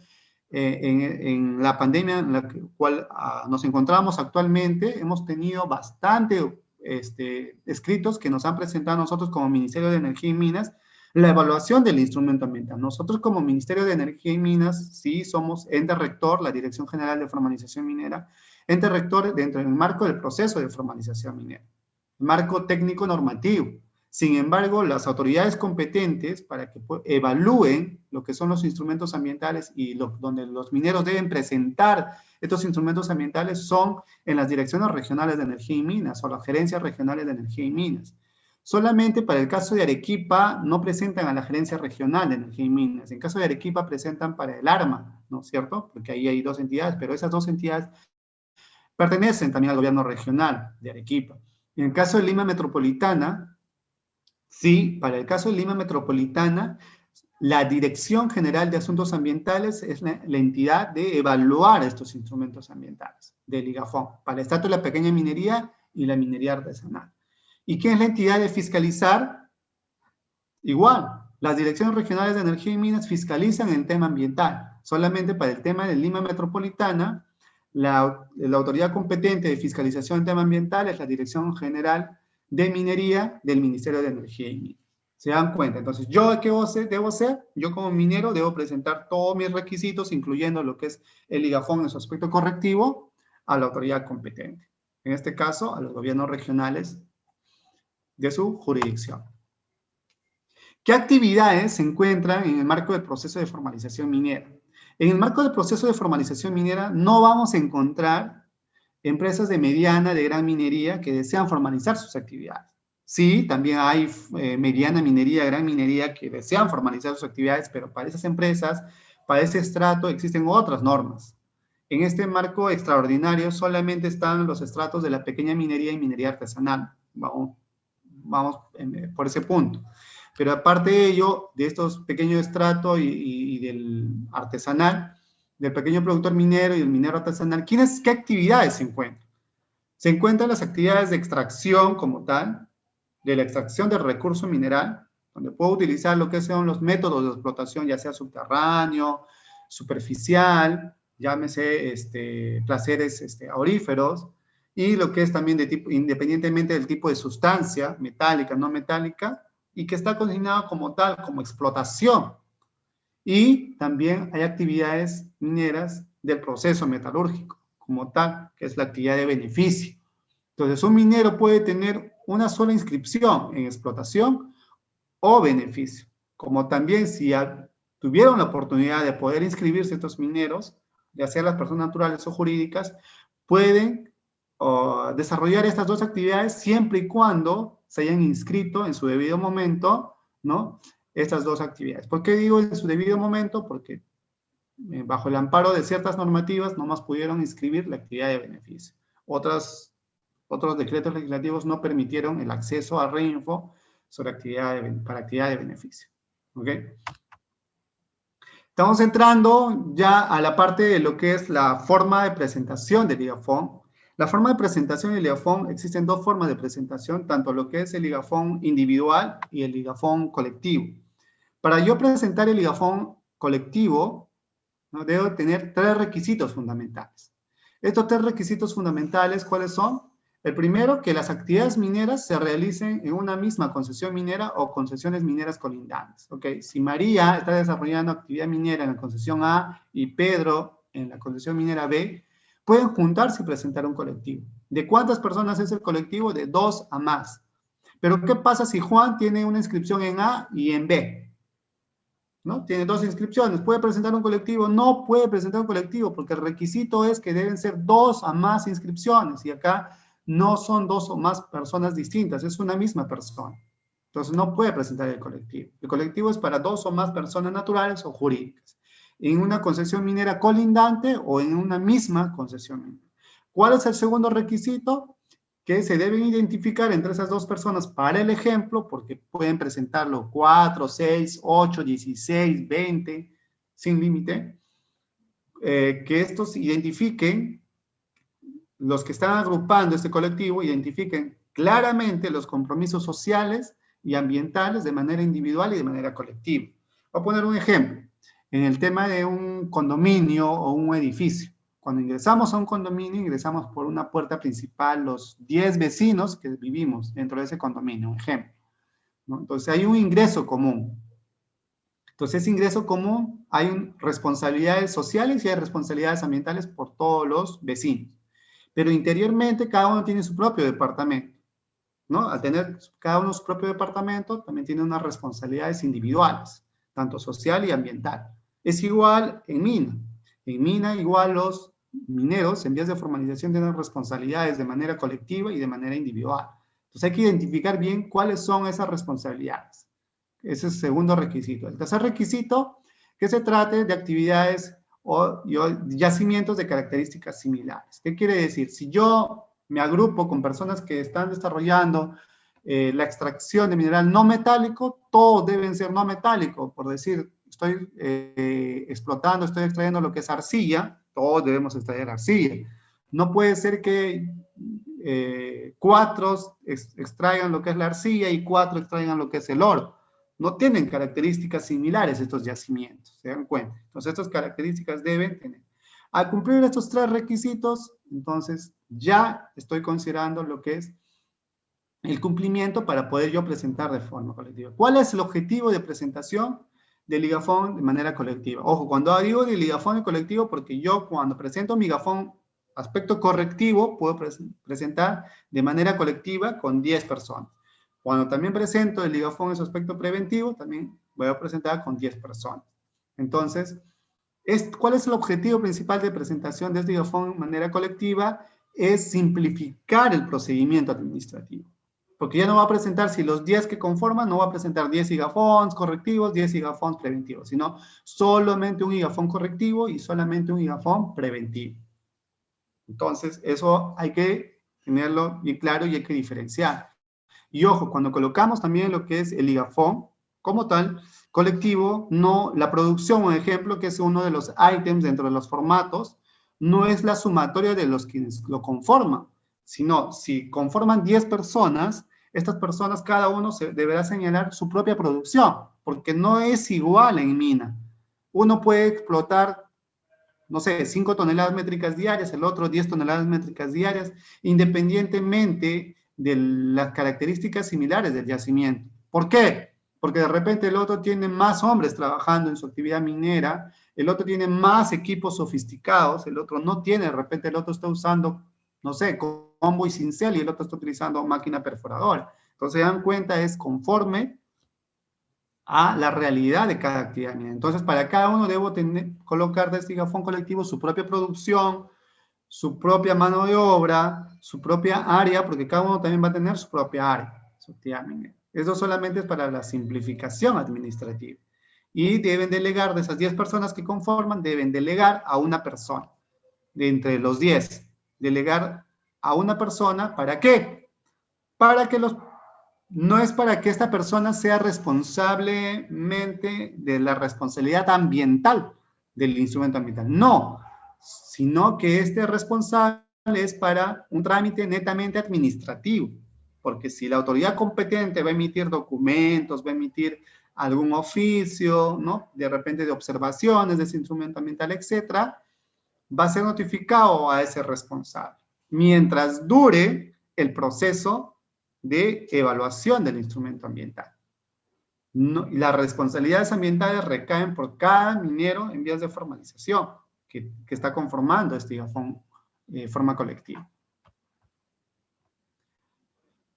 en la pandemia en la cual nos encontramos actualmente, hemos tenido bastante escritos que nos han presentado nosotros como Ministerio de Energía y Minas, la evaluación del instrumento ambiental. Nosotros como Ministerio de Energía y Minas, sí somos ente rector, la Dirección General de Formalización Minera, ente rector dentro del marco del proceso de formalización minera, marco técnico normativo. Sin embargo, las autoridades competentes para que evalúen lo que son los instrumentos ambientales y donde los mineros deben presentar estos instrumentos ambientales son en las direcciones regionales de energía y minas o las gerencias regionales de energía y minas. Solamente para el caso de Arequipa no presentan a la gerencia regional de energía y minas. En caso de Arequipa presentan para el ARMA, ¿no es cierto? Porque ahí hay dos entidades, pero esas dos entidades pertenecen también al gobierno regional de Arequipa. En el caso de Lima Metropolitana, sí, para el caso de Lima Metropolitana, la Dirección General de Asuntos Ambientales es la entidad de evaluar estos instrumentos ambientales del IGAFON, para el estatus de la pequeña minería y la minería artesanal. ¿Y quién es la entidad de fiscalizar? Igual, Las direcciones regionales de energía y minas fiscalizan el tema ambiental. Solamente para el tema de Lima Metropolitana, la autoridad competente de fiscalización en tema ambiental es la Dirección General de Minería del Ministerio de Energía y Minas. ¿Se dan cuenta? Entonces, ¿yo qué debo hacer? Yo como minero debo presentar todos mis requisitos, incluyendo lo que es el IGAFON en su aspecto correctivo, a la autoridad competente. En este caso, a los gobiernos regionales de su jurisdicción. ¿Qué actividades se encuentran en el marco del proceso de formalización minera? En el marco del proceso de formalización minera no vamos a encontrar empresas de mediana, de gran minería que desean formalizar sus actividades. Sí, también hay mediana minería, gran minería que desean formalizar sus actividades, pero para esas empresas, para ese estrato, existen otras normas. En este marco extraordinario solamente están los estratos de la pequeña minería y minería artesanal. Vamos por ese punto. Pero aparte de ello, de estos pequeños estratos y del artesanal, del pequeño productor minero y del minero artesanal, ¿qué actividades se encuentran? Se encuentran las actividades de extracción como tal, de la extracción del recurso mineral, donde puedo utilizar lo que son los métodos de explotación, ya sea subterráneo, superficial, llámese placeres auríferos, y lo que es también de tipo, independientemente del tipo de sustancia, metálica, no metálica, y que está consignado como tal, como explotación. Y también hay actividades mineras del proceso metalúrgico, como tal, que es la actividad de beneficio. Entonces, un minero puede tener una sola inscripción en explotación o beneficio, como también si tuvieron la oportunidad de poder inscribirse estos mineros, ya sea las personas naturales o jurídicas, pueden desarrollar estas dos actividades siempre y cuando se hayan inscrito en su debido momento, ¿no? Estas dos actividades. ¿Por qué digo en su debido momento? Porque bajo el amparo de ciertas normativas nomás pudieron inscribir la actividad de beneficio. Otros decretos legislativos no permitieron el acceso a REINFO sobre para actividad de beneficio. ¿Ok? Estamos entrando ya a la parte de lo que es la forma de presentación del IGAFON. La forma de presentación del IGAFON, existen dos formas de presentación, tanto lo que es el IGAFON individual y el IGAFON colectivo. Para yo presentar el IGAFON colectivo, ¿no? Debo tener tres requisitos fundamentales. Estos tres requisitos fundamentales, ¿cuáles son? El primero, que las actividades mineras se realicen en una misma concesión minera o concesiones mineras colindantes. ¿Okay? Si María está desarrollando actividad minera en la concesión A y Pedro en la concesión minera B, pueden juntarse y presentar un colectivo. ¿De cuántas personas es el colectivo? De 2 a más. Pero ¿qué pasa si Juan tiene una inscripción en A y en B? ¿No? Tiene 2 inscripciones, ¿puede presentar un colectivo? No puede presentar un colectivo porque el requisito es que deben ser 2 a más inscripciones y acá no son 2 o más personas distintas, es una misma persona. Entonces no puede presentar el colectivo. El colectivo es para 2 o más personas naturales o jurídicas, en una concesión minera colindante o en una misma concesión minera. ¿Cuál es el segundo requisito? Que se deben identificar entre esas dos personas para el ejemplo, porque pueden presentarlo 4, 6, 8, 16, 20, sin límite, que estos identifiquen, los que están agrupando este colectivo, identifiquen claramente los compromisos sociales y ambientales de manera individual y de manera colectiva. Voy a poner un ejemplo. En el tema de un condominio o un edificio. Cuando ingresamos a un condominio, ingresamos por una puerta principal los 10 vecinos que vivimos dentro de ese condominio, un ejemplo, ¿no? Entonces hay un ingreso común. Entonces ese ingreso común hay responsabilidades sociales y hay responsabilidades ambientales por todos los vecinos. Pero interiormente cada uno tiene su propio departamento, ¿no? Al tener cada uno su propio departamento, también tiene unas responsabilidades individuales, tanto social y ambiental. Es igual en mina. En mina igual los mineros en vías de formalización tienen responsabilidades de manera colectiva y de manera individual. Entonces hay que identificar bien cuáles son esas responsabilidades. Ese es el segundo requisito. El tercer requisito, que se trate de actividades o yacimientos de características similares. ¿Qué quiere decir? Si yo me agrupo con personas que están desarrollando la extracción de mineral no metálico, todos deben ser no metálicos. Por decir, estoy explotando, estoy extrayendo lo que es arcilla, todos debemos extraer arcilla. No puede ser que 4 extraigan lo que es la arcilla y 4 extraigan lo que es el oro. no tienen características similares estos yacimientos, ¿se dan cuenta? Entonces, estas características deben tener. Al cumplir estos 3 requisitos, entonces ya estoy considerando lo que es el cumplimiento para poder yo presentar de forma colectiva. ¿Cuál es el objetivo de presentación del Ligafón de manera colectiva? Ojo, cuando digo de Ligafón colectivo, porque yo cuando presento mi Ligafón aspecto correctivo, puedo presentar de manera colectiva con 10 personas. Cuando también presento el Ligafón en su aspecto preventivo, también voy a presentar con 10 personas. Entonces, ¿cuál es el objetivo principal de presentación de este Ligafón de manera colectiva? Es simplificar el procedimiento administrativo. Porque ya no va a presentar, si los 10 que conforman, no va a presentar 10 IGAFONs correctivos, 10 IGAFONs preventivos, sino solamente un IGAFON correctivo y solamente un IGAFON preventivo. Entonces, eso hay que tenerlo bien claro y hay que diferenciar. Y ojo, cuando colocamos también lo que es el IGAFON, como tal, colectivo, no, la producción, un ejemplo, que es uno de los ítems dentro de los formatos, no es la sumatoria de los quienes lo conforman, sino si conforman 10 personas, estas personas, cada uno deberá señalar su propia producción, porque no es igual en mina. Uno puede explotar, no sé, 5 toneladas métricas diarias, el otro 10 toneladas métricas diarias, independientemente de las características similares del yacimiento. ¿Por qué? Porque de repente el otro tiene más hombres trabajando en su actividad minera, el otro tiene más equipos sofisticados, el otro no tiene, de repente el otro está usando, no sé, combo y cincel y el otro está utilizando máquina perforadora. Entonces, se dan cuenta, es conforme a la realidad de cada actividad minera. Entonces, para cada uno debo colocar de este Ligafón colectivo su propia producción, su propia mano de obra, su propia área, porque cada uno también va a tener su propia área, su actividad minera. Eso solamente es para la simplificación administrativa. Y deben delegar, de esas 10 personas que conforman, deben delegar a una persona. De entre los 10, delegar a una persona, ¿para qué? Para que no es para que esta persona sea responsablemente de la responsabilidad ambiental del instrumento ambiental. No, sino que este responsable es para un trámite netamente administrativo. Porque si la autoridad competente va a emitir documentos, va a emitir algún oficio, ¿no? De repente de observaciones de ese instrumento ambiental, etcétera, va a ser notificado a ese responsable. Mientras dure el proceso de evaluación del instrumento ambiental. No, las responsabilidades ambientales recaen por cada minero en vías de formalización que está conformando este Ligafón forma colectiva.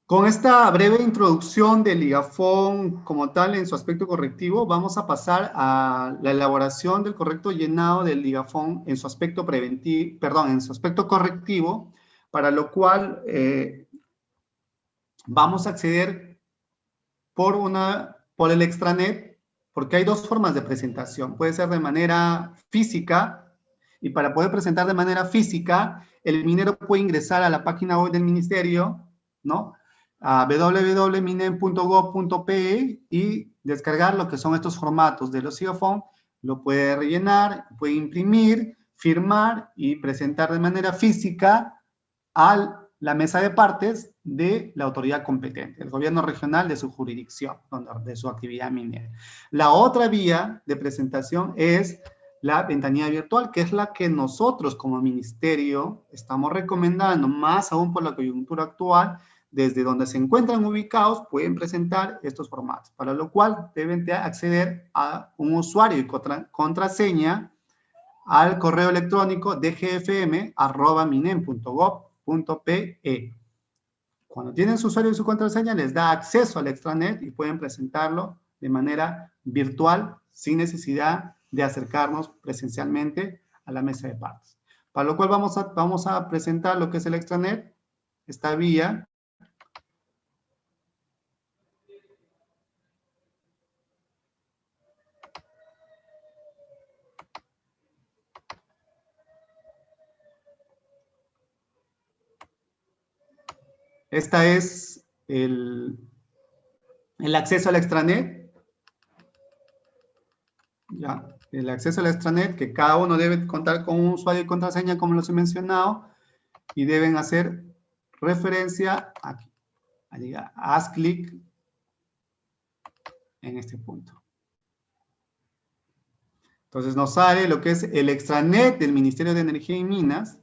Con esta breve introducción del Ligafón como tal en su aspecto correctivo, vamos a pasar a la elaboración del correcto llenado del Ligafón en su aspecto preventivo, perdón, en su aspecto correctivo, para lo cual vamos a acceder por el extranet, porque hay 2 formas de presentación. Puede ser de manera física, y para poder presentar de manera física, el minero puede ingresar a la página web del ministerio, ¿no? A www.minem.gov.pe y descargar lo que son estos formatos de los Ligafón. Lo puede rellenar, puede imprimir, firmar y presentar de manera física a la mesa de partes de la autoridad competente, el gobierno regional de su jurisdicción, de su actividad minera. La otra vía de presentación es la ventanilla virtual, que es la que nosotros como ministerio estamos recomendando, más aún por la coyuntura actual, desde donde se encuentran ubicados, pueden presentar estos formatos, para lo cual deben de acceder a un usuario y contraseña al correo electrónico dgfm@minem.gov.pe. Cuando tienen su usuario y su contraseña, les da acceso al extranet y pueden presentarlo de manera virtual, sin necesidad de acercarnos presencialmente a la mesa de partes. Para lo cual vamos a presentar lo que es el extranet, esta vía. Esta es el acceso al extranet. Ya, el acceso al extranet, que cada uno debe contar con un usuario y contraseña, como los he mencionado, y deben hacer referencia aquí. Haz clic en este punto. Entonces nos sale lo que es el extranet del Ministerio de Energía y Minas.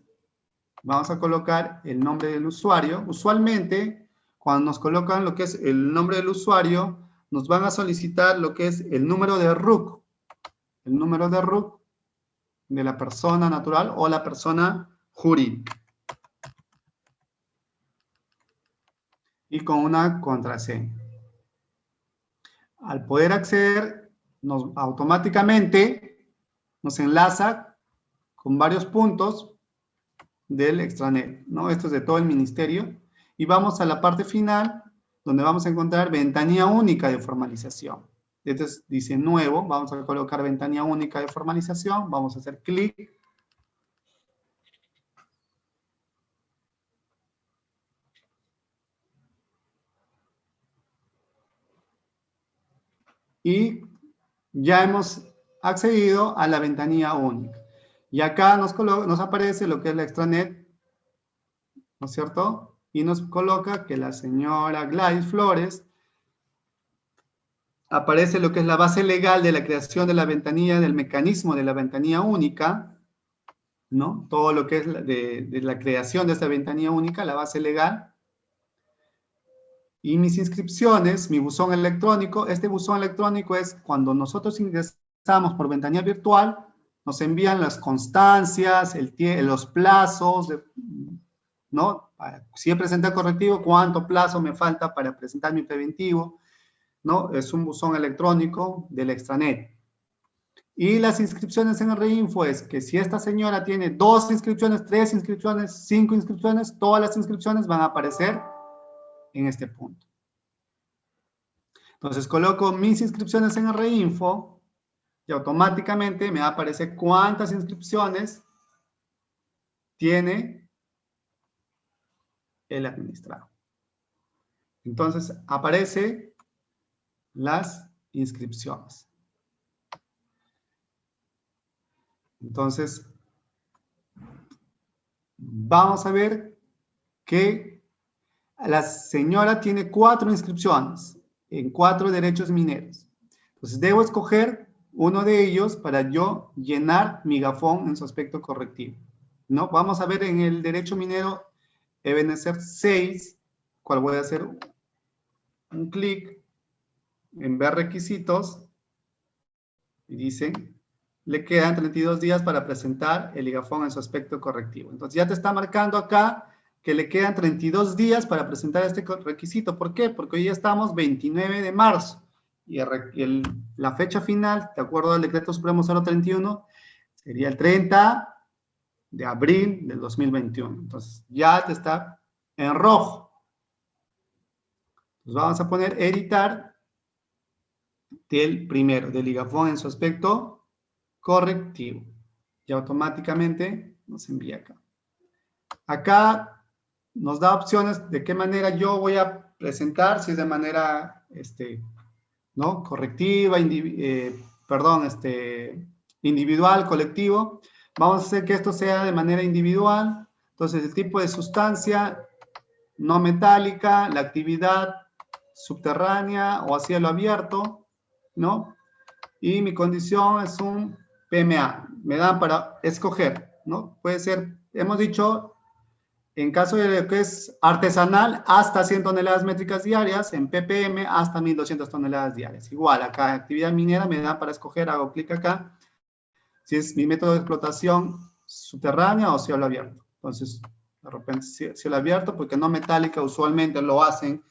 Vamos a colocar el nombre del usuario. Usualmente, cuando nos colocan lo que es el nombre del usuario, nos van a solicitar lo que es el número de RUC. El número de RUC de la persona natural o la persona jurídica. Y con una contraseña. Al poder acceder, automáticamente nos enlaza con varios puntos del extranet, ¿no? Esto es de todo el ministerio. Y vamos a la parte final, donde vamos a encontrar ventanilla única de formalización. Entonces dice nuevo, vamos a colocar ventanilla única de formalización, vamos a hacer clic. Y ya hemos accedido a la ventanilla única. Y acá nos aparece lo que es la extranet, ¿no es cierto? Y nos coloca que la señora Gladys Flores aparece lo que es la base legal de la creación de la ventanilla, del mecanismo de la ventanilla única, ¿no? Todo lo que es de la creación de esta ventanilla única, la base legal. Y mis inscripciones, mi buzón electrónico, este buzón electrónico es cuando nosotros ingresamos por ventanilla virtual, nos envían las constancias, los plazos, ¿no? Si he presentado correctivo, cuánto plazo me falta para presentar mi preventivo, ¿no? Es un buzón electrónico del extranet. Y las inscripciones en REINFO es que si esta señora tiene 2 inscripciones, 3 inscripciones, 5 inscripciones, todas las inscripciones van a aparecer en este punto. Entonces coloco mis inscripciones en REINFO y automáticamente me aparece cuántas inscripciones tiene el administrado. Entonces aparece las inscripciones. Entonces vamos a ver que la señora tiene 4 inscripciones en 4 derechos mineros. Entonces debo escoger uno de ellos para yo llenar mi gafón en su aspecto correctivo, ¿no? Vamos a ver en el derecho minero Ebenecer 6, cual voy a hacer un clic en ver requisitos y dice, le quedan 32 días para presentar el IGAFON en su aspecto correctivo. Entonces ya te está marcando acá que le quedan 32 días para presentar este requisito. ¿Por qué? Porque hoy ya estamos 29 de marzo y la fecha final, de acuerdo al decreto supremo 031, sería el 30 de abril del 2021. Entonces ya te está en rojo. Entonces vamos a poner editar del primero, del IGAFON en su aspecto correctivo. Y automáticamente nos envía acá. Acá nos da opciones de qué manera yo voy a presentar, si es de manera ¿no? correctiva, individual, colectivo. Vamos a hacer que esto sea de manera individual. Entonces, el tipo de sustancia no metálica, la actividad subterránea o a cielo abierto, ¿no? Y mi condición es un PMA. Me dan para escoger, ¿no? Puede ser, hemos dicho, en caso de lo que es artesanal, hasta 100 toneladas métricas diarias, en ppm hasta 1200 toneladas diarias. Igual, acá actividad minera me da para escoger, hago clic acá, si es mi método de explotación subterránea o cielo abierto. Entonces, de repente cielo abierto, porque no metálica usualmente lo hacen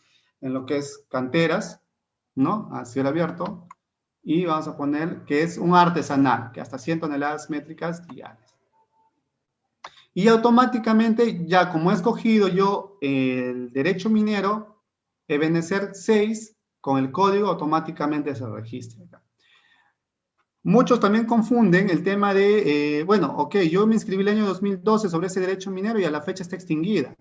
en lo que es canteras, ¿no? A cielo abierto. Y vamos a poner que es un artesanal, que hasta 100 toneladas métricas diarias. Y automáticamente, ya como he escogido yo el derecho minero, Ebenecer 6, con el código automáticamente se registra acá. Muchos también confunden el tema de, bueno, ok, yo me inscribí el año 2012 sobre ese derecho minero y a la fecha está extinguida.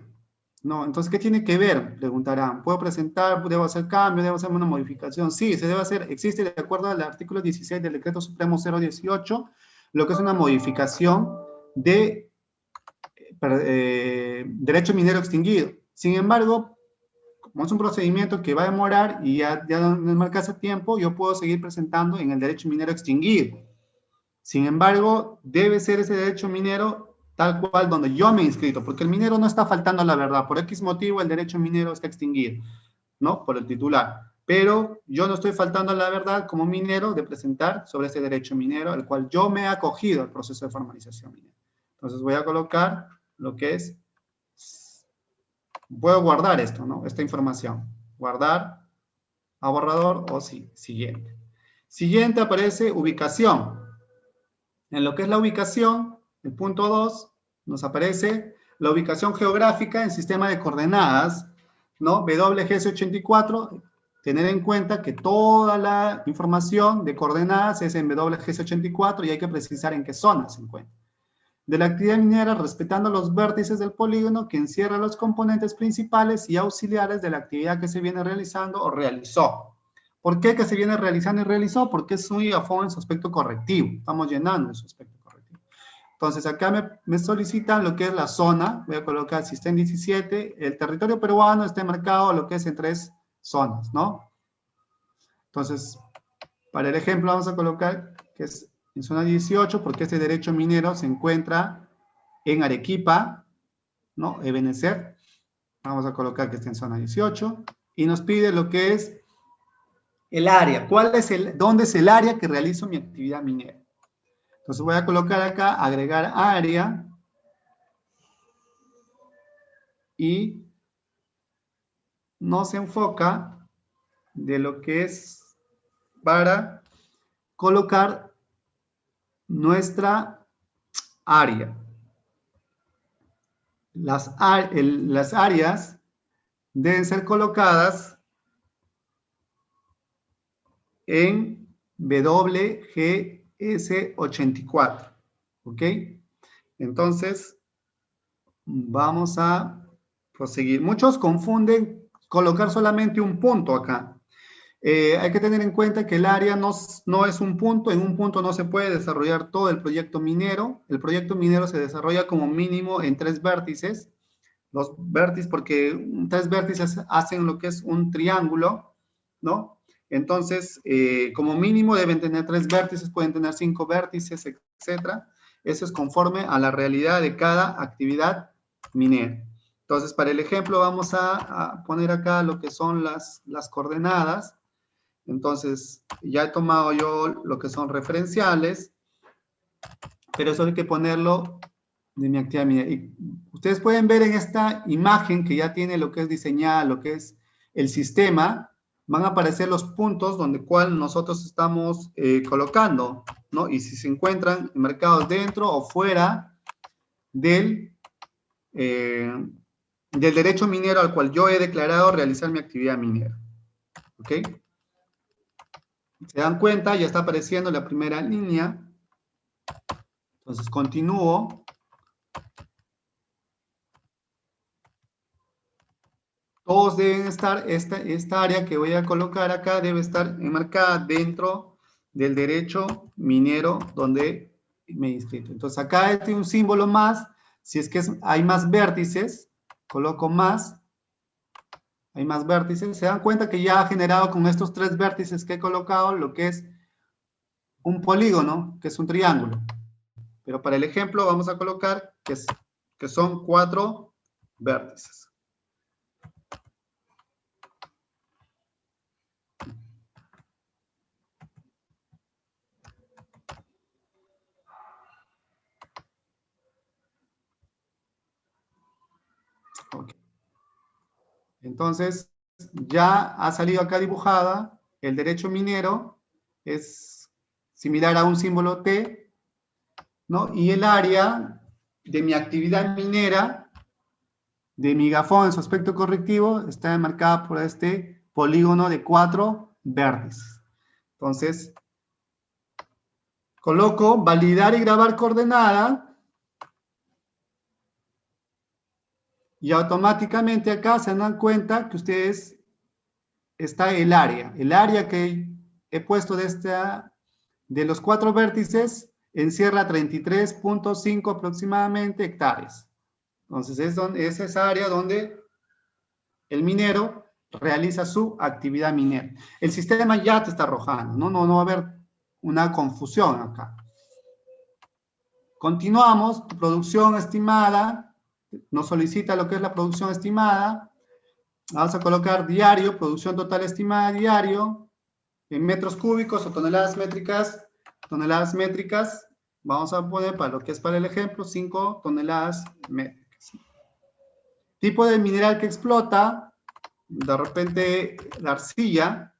No, entonces, ¿qué tiene que ver? Preguntarán. ¿Puedo presentar? ¿Debo hacer cambio? ¿Debo hacer una modificación? Sí, se debe hacer. Existe, de acuerdo al artículo 16 del Decreto Supremo 018, lo que es una modificación de derecho minero extinguido. Sin embargo, como es un procedimiento que va a demorar y ya no me alcanza tiempo, yo puedo seguir presentando en el derecho minero extinguir. Sin embargo, debe ser ese derecho minero tal cual donde yo me he inscrito, porque el minero no está faltando a la verdad. Por X motivo, el derecho minero está extinguido, ¿no? Por el titular. Pero yo no estoy faltando a la verdad como minero de presentar sobre ese derecho minero al cual yo me he acogido al proceso de formalización minera. Entonces voy a colocar lo que es, puedo guardar esto, ¿no? Esta información. Guardar a borrador o sí, siguiente. Siguiente aparece ubicación. En lo que es la ubicación, el punto 2, nos aparece la ubicación geográfica en sistema de coordenadas, ¿no? WGS84, tener en cuenta que toda la información de coordenadas es en WGS84 y hay que precisar en qué zona se encuentra. De la actividad minera, respetando los vértices del polígono que encierra los componentes principales y auxiliares de la actividad que se viene realizando o realizó. ¿Por qué que se viene realizando y realizó? Porque es un IGAFON en su aspecto correctivo. Estamos llenando su aspecto correctivo. Entonces, acá me solicitan lo que es la zona. Voy a colocar Sistema 17. El territorio peruano está marcado lo que es en 3 zonas, ¿no? Entonces, para el ejemplo, vamos a colocar que es en zona 18, porque este derecho minero se encuentra en Arequipa, ¿no? Ebenezer. Vamos a colocar que está en zona 18. Y nos pide lo que es el área. ¿Dónde es el área que realizo mi actividad minera? Entonces voy a colocar acá, agregar área. Y nos enfoca de lo que es para colocar nuestra área. Las áreas deben ser colocadas en WGS84. ¿Ok? Entonces, vamos a proseguir. Muchos confunden colocar solamente un punto acá. Hay que tener en cuenta que el área no es un punto. En un punto no se puede desarrollar todo el proyecto minero. El proyecto minero se desarrolla como mínimo en 3 vértices. Los vértices, porque 3 vértices hacen lo que es un triángulo, ¿no? Entonces, como mínimo deben tener 3 vértices, pueden tener 5 vértices, etcétera. Eso es conforme a la realidad de cada actividad minera. Entonces, para el ejemplo vamos a poner acá lo que son las coordenadas. Entonces, ya he tomado yo lo que son referenciales, pero eso hay que ponerlo de mi actividad minera. Y ustedes pueden ver en esta imagen que ya tiene lo que es diseñada, lo que es el sistema, van a aparecer los puntos donde cual nosotros estamos colocando, ¿no? Y si se encuentran marcados dentro o fuera del derecho minero al cual yo he declarado realizar mi actividad minera. ¿Ok? Se dan cuenta, ya está apareciendo la primera línea. Entonces continúo. Todos deben estar, esta área que voy a colocar acá debe estar enmarcada dentro del derecho minero donde me he inscrito. Entonces acá hay un símbolo más. Si es que hay más vértices, coloco más. Hay más vértices. Se dan cuenta que ya ha generado con estos 3 vértices que he colocado lo que es un polígono, que es un triángulo. Pero para el ejemplo vamos a colocar que son 4 vértices. Okay. Entonces, ya ha salido acá dibujada, el derecho minero es similar a un símbolo T, ¿no? Y el área de mi actividad minera, de mi IGAFON en su aspecto correctivo, está enmarcada por este polígono de 4 vértices. Entonces, coloco validar y grabar coordenada, y automáticamente acá se dan cuenta que ustedes está el área que he puesto de los 4 vértices encierra 33.5 aproximadamente hectáreas. Entonces es esa área donde el minero realiza su actividad minera. El sistema ya te está arrojando, no va a haber una confusión acá. Continuamos, tu producción estimada, nos solicita lo que es la producción estimada. Vamos a colocar diario, producción total estimada diario, en metros cúbicos o toneladas métricas, vamos a poner para lo que es para el ejemplo, 5 toneladas métricas. Tipo de mineral que explota, de repente la arcilla,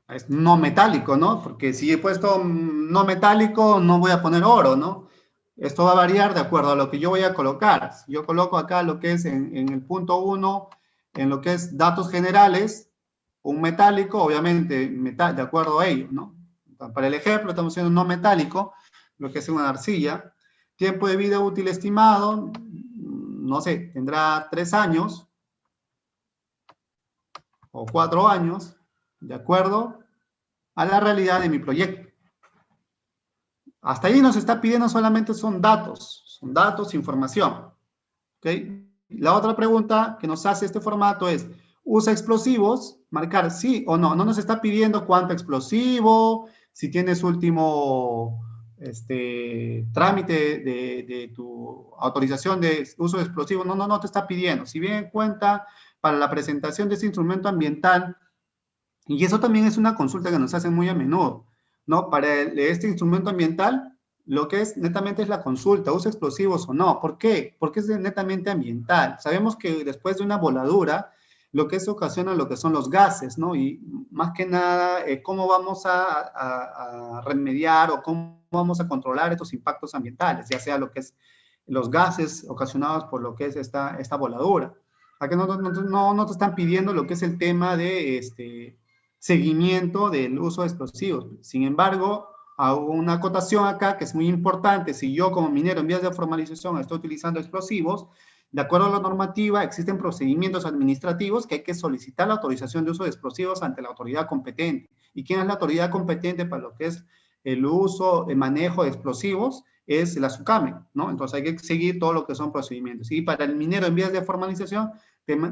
es no metálico, ¿no? Porque si he puesto no metálico, no voy a poner oro, ¿no? Esto va a variar de acuerdo a lo que yo voy a colocar. Si yo coloco acá lo que es en el punto 1, en lo que es datos generales, un metálico, obviamente, de acuerdo a ello, ¿no? Para el ejemplo, estamos haciendo no metálico, lo que es una arcilla. Tiempo de vida útil estimado, no sé, tendrá 3 años o 4 años, de acuerdo a la realidad de mi proyecto. Hasta ahí nos está pidiendo solamente son datos, información. ¿Okay? La otra pregunta que nos hace este formato es, ¿usa explosivos? Marcar sí o no. No nos está pidiendo cuánto explosivo, si tienes último trámite de tu autorización de uso de explosivos. No te está pidiendo. Si bien en cuenta para la presentación de este instrumento ambiental, y eso también es una consulta que nos hacen muy a menudo, ¿no? Para este instrumento ambiental, lo que es netamente es la consulta, ¿usa explosivos o no? ¿Por qué? Porque es netamente ambiental. Sabemos que después de una voladura, lo que eso ocasiona lo que son los gases, ¿no? Y más que nada, cómo vamos a remediar o cómo vamos a controlar estos impactos ambientales, ya sea lo que es los gases ocasionados por lo que es esta voladura. Acá no te están pidiendo lo que es el tema de seguimiento del uso de explosivos. Sin embargo, hago una acotación acá que es muy importante. Si yo como minero en vías de formalización estoy utilizando explosivos, de acuerdo a la normativa, existen procedimientos administrativos que hay que solicitar la autorización de uso de explosivos ante la autoridad competente. ¿Y quién es la autoridad competente para lo que es el uso, el manejo de explosivos? Es la SUCAME, ¿no? Entonces hay que seguir todo lo que son procedimientos. Y para el minero en vías de formalización,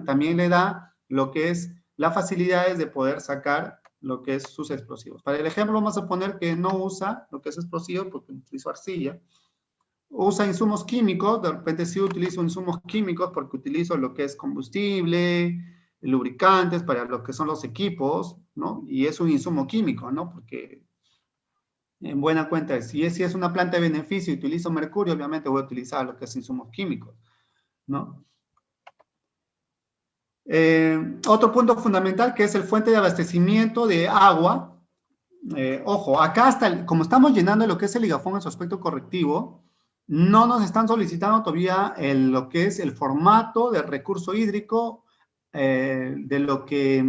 también le da lo que es las facilidades de poder sacar lo que es sus explosivos. Para el ejemplo vamos a poner que no usa lo que es explosivo porque utilizo arcilla. Usa insumos químicos, de repente sí utilizo insumos químicos porque utilizo lo que es combustible, lubricantes para lo que son los equipos, ¿no? Y es un insumo químico, ¿no? Porque en buena cuenta, si es una planta de beneficio y utilizo mercurio, obviamente voy a utilizar lo que es insumos químicos, ¿no? Otro punto fundamental que es el fuente de abastecimiento de agua. Ojo, acá como estamos llenando lo que es el ligafón en su aspecto correctivo, no nos están solicitando todavía lo que es el formato de recurso hídrico de lo que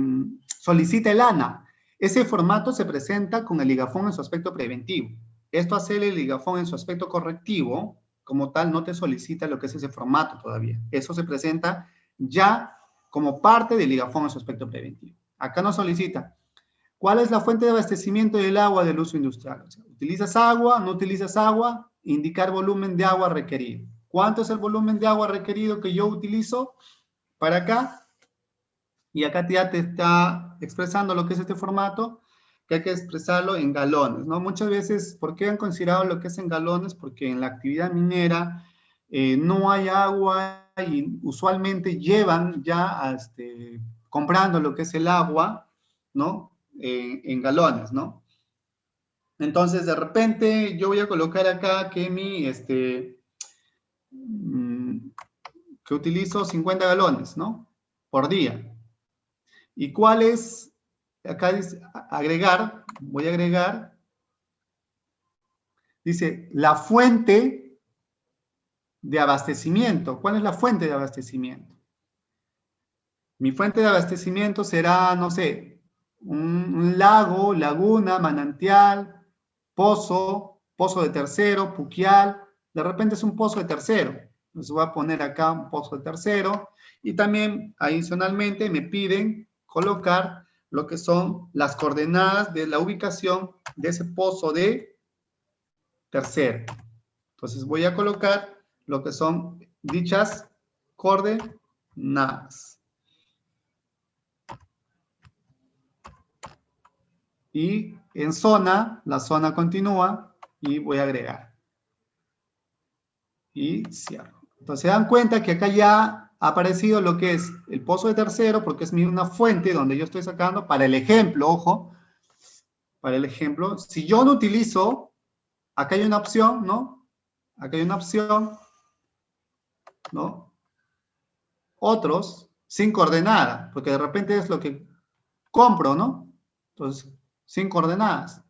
solicita el ANA. Ese formato se presenta con el ligafón en su aspecto preventivo. Esto hacer el ligafón en su aspecto correctivo, como tal, no te solicita lo que es ese formato todavía. Eso se presenta ya como parte del ligafón en su aspecto preventivo. Acá nos solicita, ¿cuál es la fuente de abastecimiento del agua del uso industrial? O sea, ¿utilizas agua? ¿No utilizas agua? Indicar volumen de agua requerido. ¿Cuánto es el volumen de agua requerido que yo utilizo para acá? Y acá ya te está expresando lo que es este formato, que hay que expresarlo en galones, ¿no? Muchas veces, ¿por qué han considerado lo que es en galones? Porque en la actividad minera no hay agua y usualmente llevan ya comprando lo que es el agua, ¿no? En galones, ¿no? Entonces, de repente, yo voy a colocar acá que que utilizo 50 galones, ¿no? Por día. ¿Y cuál es? Acá dice agregar, voy a agregar, dice la fuente de abastecimiento. ¿Cuál es la fuente de abastecimiento? Mi fuente de abastecimiento será, no sé, un lago, laguna, manantial, pozo de tercero, puquial, de repente es un pozo de tercero. Entonces voy a poner acá un pozo de tercero y también adicionalmente me piden colocar lo que son las coordenadas de la ubicación de ese pozo de tercero. Entonces voy a colocar lo que son dichas coordenadas. Y en zona, la zona continúa y voy a agregar. Y cierro. Entonces se dan cuenta que acá ya ha aparecido lo que es el pozo de tercero, porque es una fuente donde yo estoy sacando para el ejemplo, ojo, para el ejemplo. Si yo no utilizo, acá hay una opción, ¿no? Acá hay una opción, ¿no? Otros sin coordenada, porque de repente es lo que compro, ¿no? Entonces, sin coordenadas.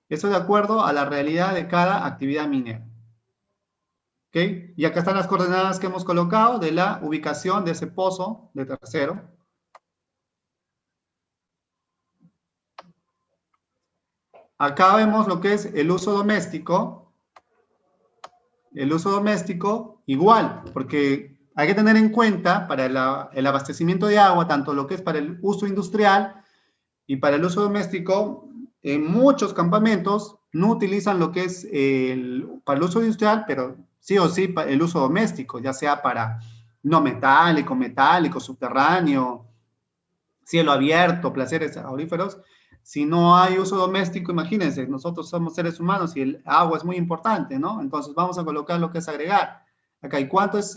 Eso de acuerdo a la realidad de cada actividad minera. ¿Ok? Y acá están las coordenadas que hemos colocado de la ubicación de ese pozo de tercero. Acá vemos lo que es el uso doméstico. El uso doméstico igual, porque hay que tener en cuenta para el abastecimiento de agua, tanto lo que es para el uso industrial y para el uso doméstico, en muchos campamentos no utilizan lo que es para el uso industrial, pero sí o sí para el uso doméstico, ya sea para no metálico, metálico, subterráneo, cielo abierto, placeres auríferos. Si no hay uso doméstico, imagínense, nosotros somos seres humanos y el agua es muy importante, ¿no? Entonces vamos a colocar lo que es agregar. Acá, ¿y cuánto es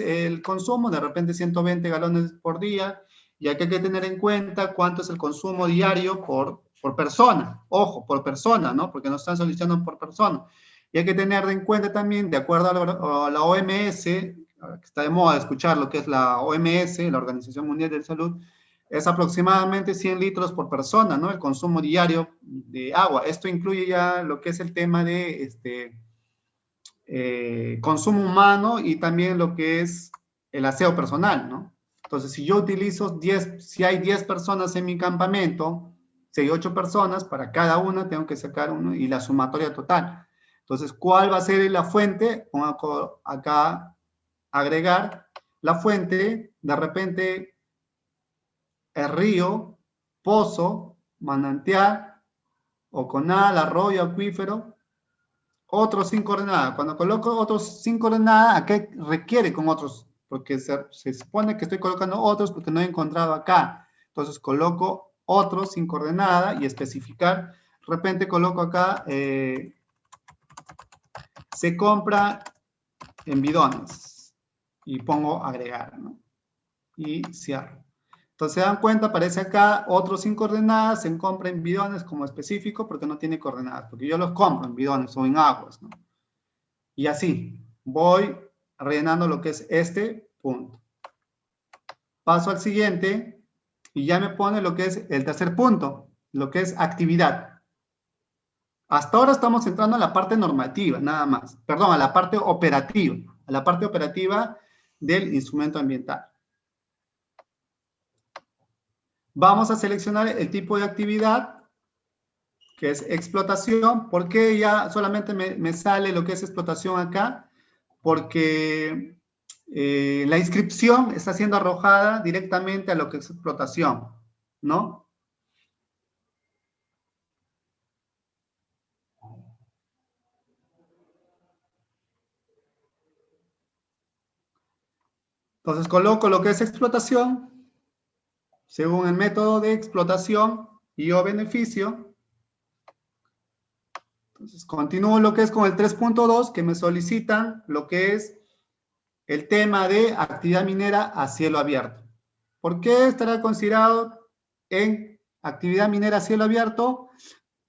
el consumo? De repente 120 galones por día. Y aquí hay que tener en cuenta cuánto es el consumo diario por persona. Ojo, por persona, ¿no? Porque nos están solicitando por persona. Y hay que tener en cuenta también, de acuerdo a la OMS, que está de moda escuchar lo que es la OMS, la Organización Mundial de la Salud, es aproximadamente 100 litros por persona, ¿no? El consumo diario de agua. Esto incluye ya lo que es el tema de consumo humano y también lo que es el aseo personal, ¿no? Entonces, si yo utilizo 10, si hay 10 personas en mi campamento, si hay 8 personas, para cada una tengo que sacar uno y la sumatoria total. Entonces, ¿cuál va a ser la fuente? Pongo acá agregar la fuente, de repente el río, pozo, manantial, o conal, arroyo, acuífero, otros sin coordenada. Cuando coloco otros sin coordenada, ¿a qué requiere con otros? Porque se supone que estoy colocando otros porque no he encontrado acá. Entonces coloco otros sin coordenada y especificar. De repente coloco acá, se compra en bidones y pongo agregar, ¿no? Y cierro. Entonces se dan cuenta, aparece acá otros sin coordenadas, se compra en bidones como específico porque no tiene coordenadas, porque yo los compro en bidones o en aguas, ¿no? Y así, voy rellenando lo que es este punto. Paso al siguiente y ya me pone lo que es el tercer punto, lo que es actividad. Hasta ahora estamos entrando a la parte normativa, nada más. Perdón, a la parte operativa del instrumento ambiental. Vamos a seleccionar el tipo de actividad, que es explotación. ¿Por qué ya solamente me sale lo que es explotación acá? Porque la inscripción está siendo arrojada directamente a lo que es explotación, ¿no? Entonces coloco lo que es explotación, según el método de explotación y o beneficio. Entonces continúo lo que es con el 3.2, que me solicitan lo que es el tema de actividad minera a cielo abierto. ¿Por qué estará considerado en actividad minera a cielo abierto?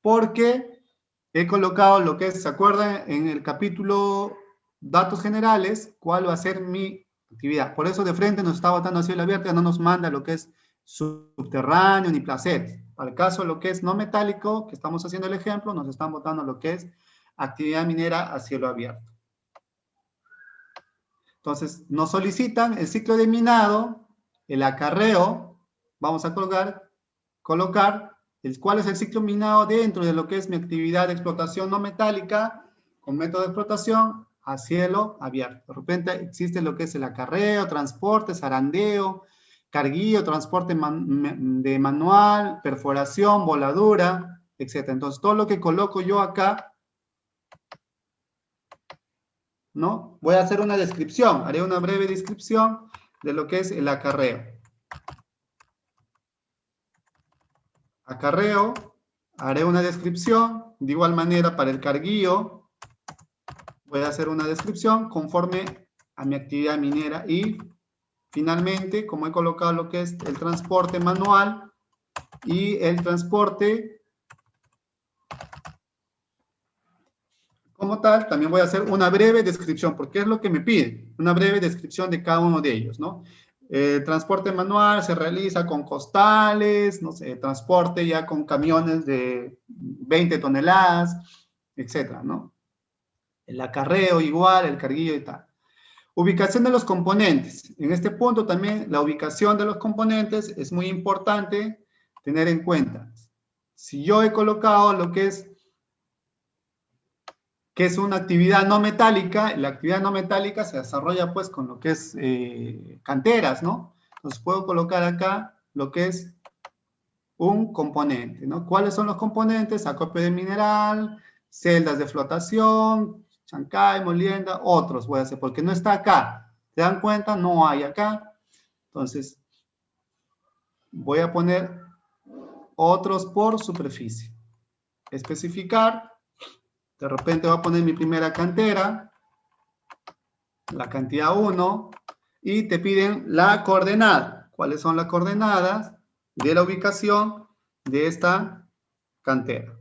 Porque he colocado lo que es, ¿se acuerdan? En el capítulo datos generales, cuál va a ser mi actividad. Por eso de frente nos está botando a cielo abierto, ya no nos manda lo que es subterráneo ni placer. Para el caso lo que es no metálico, que estamos haciendo el ejemplo, nos están botando lo que es actividad minera a cielo abierto. Entonces, nos solicitan el ciclo de minado, el acarreo, vamos a colocar cuál es el ciclo minado dentro de lo que es mi actividad de explotación no metálica, con método de explotación a cielo abierto. De repente existe lo que es el acarreo, transporte, zarandeo, carguillo, transporte de manual, perforación, voladura, etc. Entonces, todo lo que coloco yo acá, ¿no? Voy a hacer una descripción, haré una breve descripción de lo que es el acarreo. Acarreo haré una descripción. De igual manera, para el carguillo, voy a hacer una descripción conforme a mi actividad minera. Y finalmente, como he colocado lo que es el transporte manual y el transporte como tal, también voy a hacer una breve descripción, porque es lo que me pide, una breve descripción de cada uno de ellos, ¿no? El transporte manual se realiza con costales, no sé, transporte ya con camiones de 20 toneladas, etcétera, ¿no? El acarreo igual, el carguillo y tal. Ubicación de los componentes. En este punto también la ubicación de los componentes es muy importante tener en cuenta. Si yo he colocado lo que es una actividad no metálica, la actividad no metálica se desarrolla pues con lo que es canteras, ¿no? Entonces puedo colocar acá lo que es un componente, ¿no? ¿Cuáles son los componentes? Acopio de mineral, celdas de flotación, chancay, molienda, otros voy a hacer, porque no está acá. ¿Se dan cuenta? No hay acá. Entonces, voy a poner otros por superficie. Especificar, de repente voy a poner mi primera cantera, la cantidad 1, y te piden la coordenada. ¿Cuáles son las coordenadas de la ubicación de esta cantera?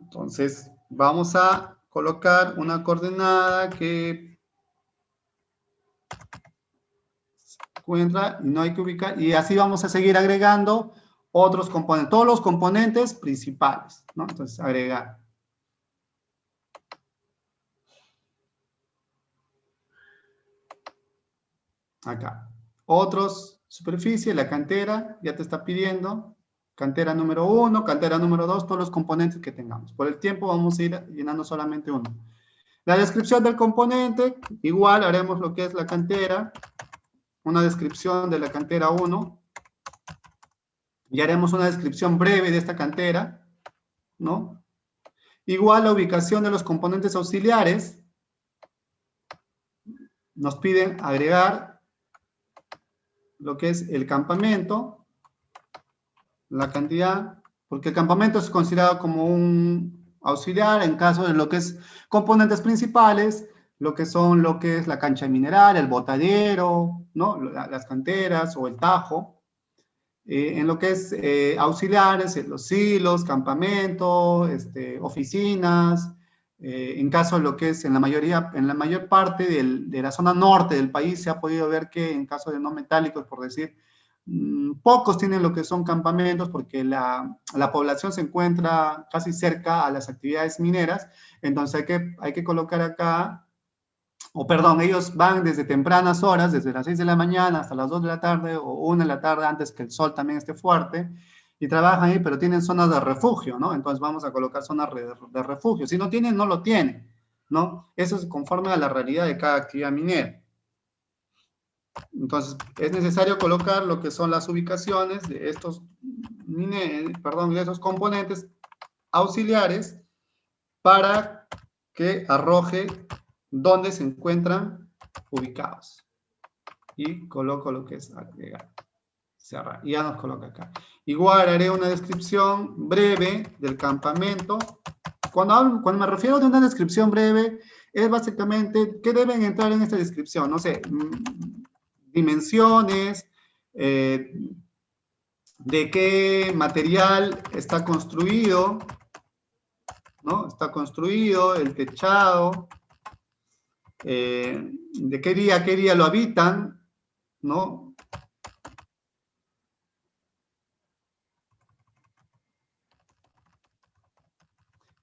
Entonces, vamos a colocar una coordenada que se encuentra y no hay que ubicar, y así vamos a seguir agregando otros componentes, todos los componentes principales, ¿no? Entonces, agregar. Acá. Otros, superficie, la cantera, ya te está pidiendo. Cantera número 1, cantera número 2, todos los componentes que tengamos. Por el tiempo vamos a ir llenando solamente uno. La descripción del componente, igual haremos lo que es la cantera, una descripción de la cantera 1, y haremos una descripción breve de esta cantera, ¿no? Igual la ubicación de los componentes auxiliares, nos piden agregar lo que es el campamento, la cantidad, porque el campamento es considerado como un auxiliar en caso de lo que es componentes principales, lo que son lo que es la cancha mineral, el botadero, ¿no? Las canteras o el tajo. En lo que es auxiliares, los silos, campamento, oficinas, en caso de lo que es en la mayor parte de la zona norte del país se ha podido ver que en caso de no metálicos, por decir, pocos tienen lo que son campamentos porque la población se encuentra casi cerca a las actividades mineras, entonces hay que colocar acá, o perdón, ellos van desde tempranas horas, desde las 6 de la mañana hasta las 2 de la tarde o 1 de la tarde antes que el sol también esté fuerte, y trabajan ahí, pero tienen zonas de refugio, ¿no? Entonces vamos a colocar zonas de refugio. Si no tienen, no lo tienen, ¿no? Eso es conforme a la realidad de cada actividad minera. Entonces, es necesario colocar lo que son las ubicaciones de estos, de esos componentes auxiliares para que arroje dónde se encuentran ubicados. Y coloco lo que es agregar, cerrar. Y ya nos coloca acá. Igual haré una descripción breve del campamento. Cuando me refiero a una descripción breve, es básicamente qué deben entrar en esta descripción. No sé, dimensiones, de qué material está construido, ¿no? Está construido, el techado, de qué día lo habitan, ¿no?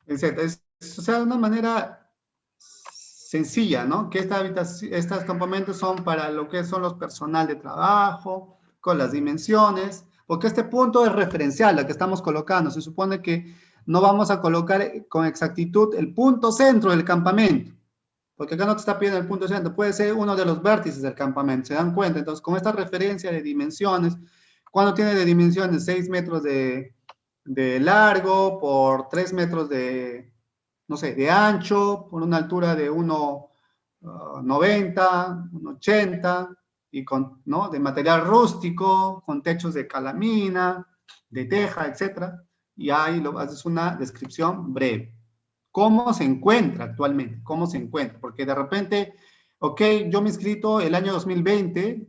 Etcétera. O sea, de una manera sencilla, ¿no? Que estos campamentos son para lo que son los personal de trabajo, con las dimensiones, porque este punto es referencial, lo que estamos colocando. Se supone que no vamos a colocar con exactitud el punto centro del campamento, porque acá no te está pidiendo el punto centro, puede ser uno de los vértices del campamento, ¿se dan cuenta? Entonces, con esta referencia de dimensiones, cuando tiene de dimensiones 6 metros de largo por 3 metros de, no sé, de ancho, por una altura de 1,90, 1,80, y con, ¿no? De material rústico, con techos de calamina, de teja, etcétera, y ahí lo haces una descripción breve. ¿Cómo se encuentra actualmente? ¿Cómo se encuentra? Porque de repente, ok, yo me he inscrito el año 2020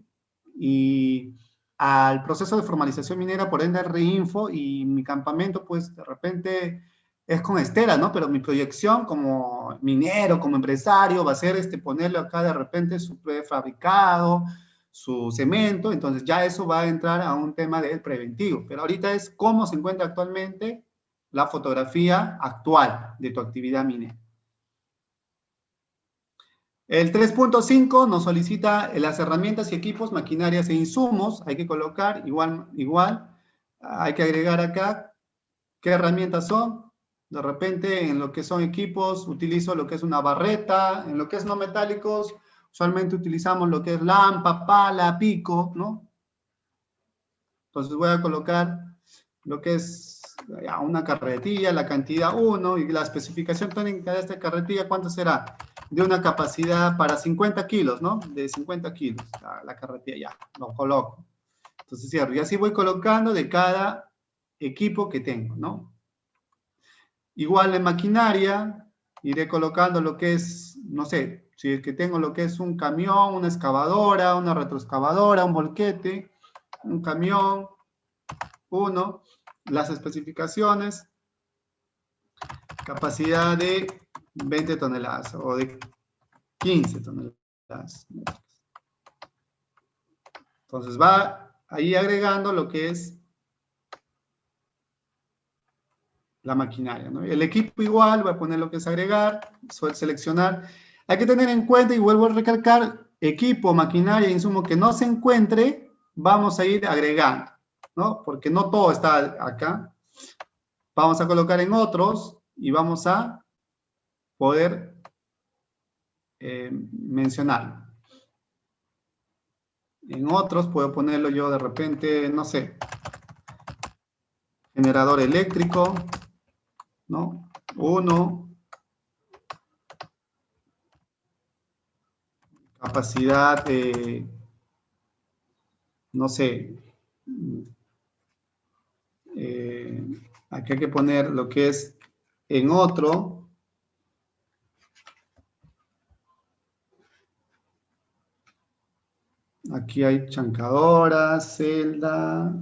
y al proceso de formalización minera por ende Reinfo y mi campamento, pues de repente es con Estela, ¿no? Pero mi proyección como minero, como empresario, va a ser ponerle acá de repente su prefabricado, su cemento, entonces ya eso va a entrar a un tema de preventivo. Pero ahorita es cómo se encuentra actualmente la fotografía actual de tu actividad minera. El 3.5 nos solicita las herramientas y equipos, maquinarias e insumos. Hay que colocar igual, hay que agregar acá qué herramientas son. De repente en lo que son equipos utilizo lo que es una barreta, en lo que es no metálicos usualmente utilizamos lo que es lampa, pala, pico, ¿no? Entonces voy a colocar lo que es una carretilla, la cantidad 1 y la especificación técnica de esta carretilla, ¿cuánto será? De una capacidad para 50 kilos, ¿no? De 50 kilos, la carretilla, ya, lo coloco. Entonces cierro, y así voy colocando de cada equipo que tengo, ¿no? Igual en maquinaria, iré colocando lo que es, no sé, si es que tengo lo que es un camión, una excavadora, una retroexcavadora, un volquete, un camión, uno, las especificaciones, capacidad de 20 toneladas o de 15 toneladas. Entonces va ahí agregando lo que es la maquinaria, ¿no? El equipo igual, voy a poner lo que es agregar, seleccionar. Hay que tener en cuenta, y vuelvo a recalcar, equipo, maquinaria, insumo que no se encuentre, vamos a ir agregando, ¿no? Porque no todo está acá. Vamos a colocar en otros y vamos a poder mencionarlo. En otros puedo ponerlo yo de repente, no sé, generador eléctrico, ¿no? Uno. Capacidad de, no sé, aquí hay que poner lo que es en otro. Aquí hay chancadora, celda,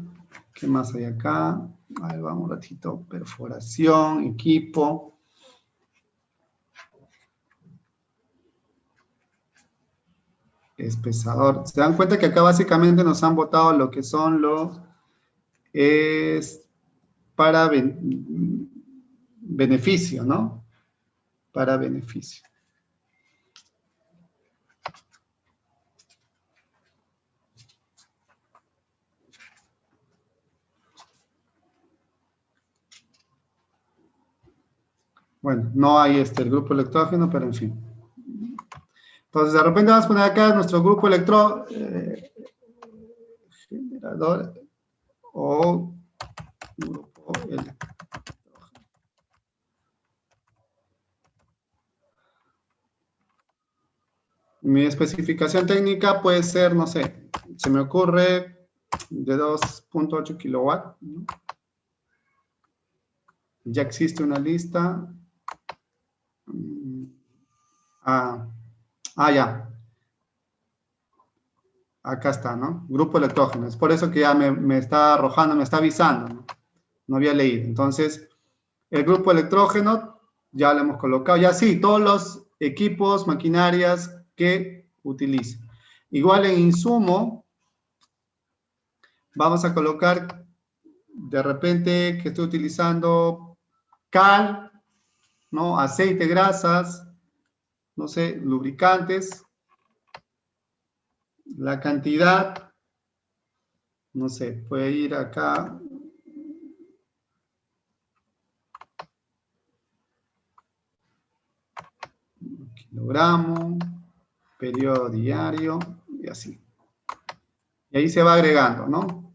¿qué más hay acá? A ver, vamos un ratito, perforación, equipo. Espesador. Se dan cuenta que acá básicamente nos han botado lo que son los, es para beneficio, ¿no? Para beneficio. Bueno, no hay el grupo electrógeno, pero en fin. Entonces, de repente vamos a poner acá nuestro grupo generador o grupo electrógeno. Mi especificación técnica puede ser, no sé, se me ocurre de 2.8 kilowatts, ¿no? Ya existe una lista. Ya. Acá está, ¿no? Grupo electrógeno. Es por eso que ya me está arrojando, me está avisando, ¿no? No había leído. Entonces, el grupo electrógeno ya lo hemos colocado. Ya sí, todos los equipos, maquinarias que utilice. Igual en insumo, vamos a colocar de repente que estoy utilizando cal, ¿no? Aceite, grasas, no sé, lubricantes. La cantidad, no sé, puede ir acá. Kilogramo, periodo diario y así. Y ahí se va agregando, ¿no?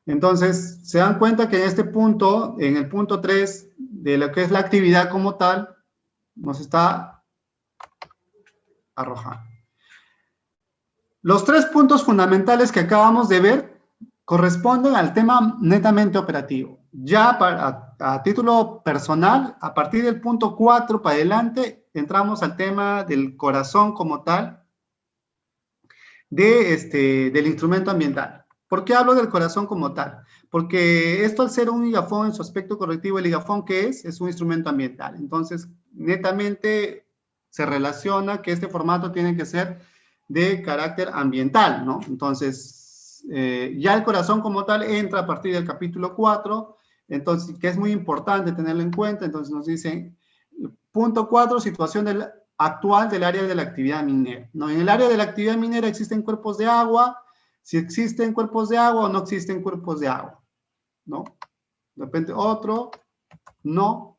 Entonces, se dan cuenta que en este punto, en el punto 3, de lo que es la actividad como tal, nos está arrojando. Los 3 puntos fundamentales que acabamos de ver, corresponden al tema netamente operativo. Ya a título personal, a partir del punto 4 para adelante, entramos al tema del corazón como tal, del instrumento ambiental. ¿Por qué hablo del corazón como tal? Porque esto, al ser un ligafón en su aspecto correctivo, el ligafón, ¿qué es? Es un instrumento ambiental. Entonces, netamente se relaciona que este formato tiene que ser de carácter ambiental, ¿no? Entonces, ya el corazón como tal entra a partir del capítulo 4, entonces, que es muy importante tenerlo en cuenta. Entonces nos dicen, punto 4, situación actual del área de la actividad minera, ¿no? En el área de la actividad minera existen cuerpos de agua, si existen cuerpos de agua o no existen cuerpos de agua, ¿no? De repente otro, no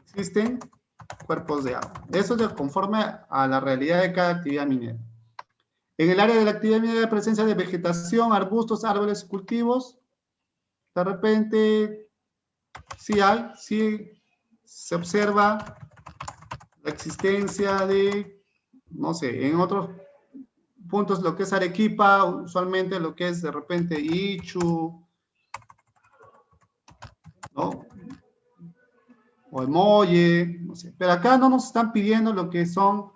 existen cuerpos de agua. Eso es conforme a la realidad de cada actividad minera. En el área de la actividad minera hay presencia de vegetación, arbustos, árboles, cultivos. De repente, sí hay, sí se observa la existencia de, no sé, en otros puntos lo que es Arequipa, usualmente lo que es de repente Ichu, ¿no? O el Molle, no sé. Pero acá no nos están pidiendo lo que son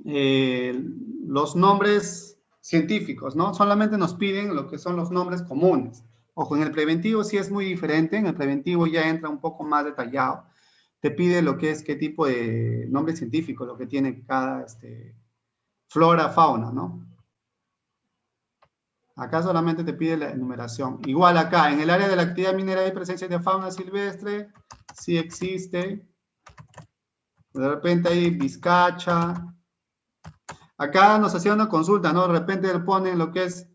los nombres científicos, ¿no? Solamente nos piden lo que son los nombres comunes. Ojo, en el preventivo sí es muy diferente, en el preventivo ya entra un poco más detallado. Te pide lo que es, qué tipo de nombre científico, lo que tiene cada flora, fauna, ¿no? Acá solamente te pide la enumeración. Igual acá, en el área de la actividad minera hay presencia de fauna silvestre, sí existe. De repente hay vizcacha. Acá nos hacía una consulta, ¿no? De repente le ponen lo que es,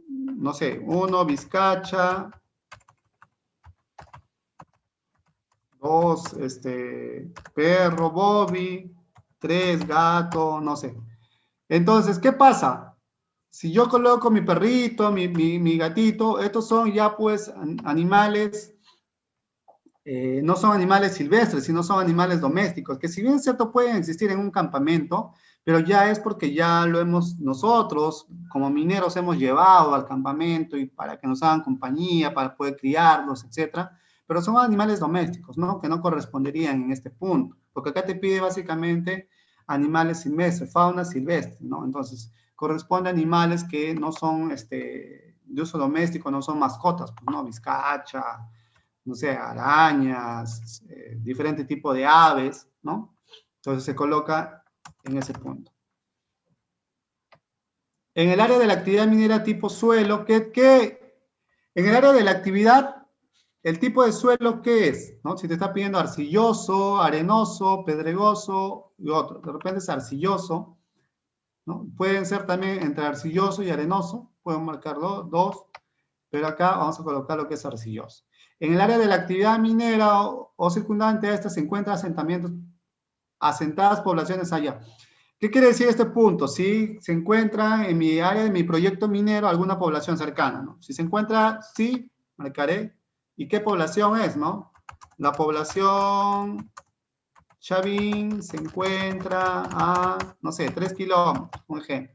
no sé, 1, vizcacha. 2, perro, Bobby. 3, gato, no sé. Entonces, ¿qué pasa? Si yo coloco mi perrito, mi gatito, estos son ya pues animales, no son animales silvestres, sino son animales domésticos, que si bien es cierto pueden existir en un campamento, pero ya es porque ya lo hemos nosotros, como mineros, hemos llevado al campamento y para que nos hagan compañía, para poder criarlos, etcétera. Pero son animales domésticos, ¿no? Que no corresponderían en este punto, porque acá te pide básicamente animales silvestres, fauna silvestre, ¿no? Entonces, corresponde a animales que no son de uso doméstico, no son mascotas, pues, ¿no? Vizcacha, no sé, arañas, diferente tipo de aves, ¿no? Entonces se coloca en ese punto. En el área de la actividad minera tipo suelo, en el área de la actividad, el tipo de suelo, ¿qué es? ¿No? Si te está pidiendo arcilloso, arenoso, pedregoso y otro. De repente es arcilloso, ¿no? Pueden ser también entre arcilloso y arenoso, pueden marcarlo dos, pero acá vamos a colocar lo que es arcilloso. En el área de la actividad minera o circundante a esta se encuentran asentamientos, asentadas poblaciones allá. ¿Qué quiere decir este punto? Si se encuentra en mi área de mi proyecto minero alguna población cercana, ¿no? Si se encuentra, sí, marcaré. ¿Y qué población es, no? La población Chavín se encuentra a, no sé, 3 kilómetros, un ejemplo.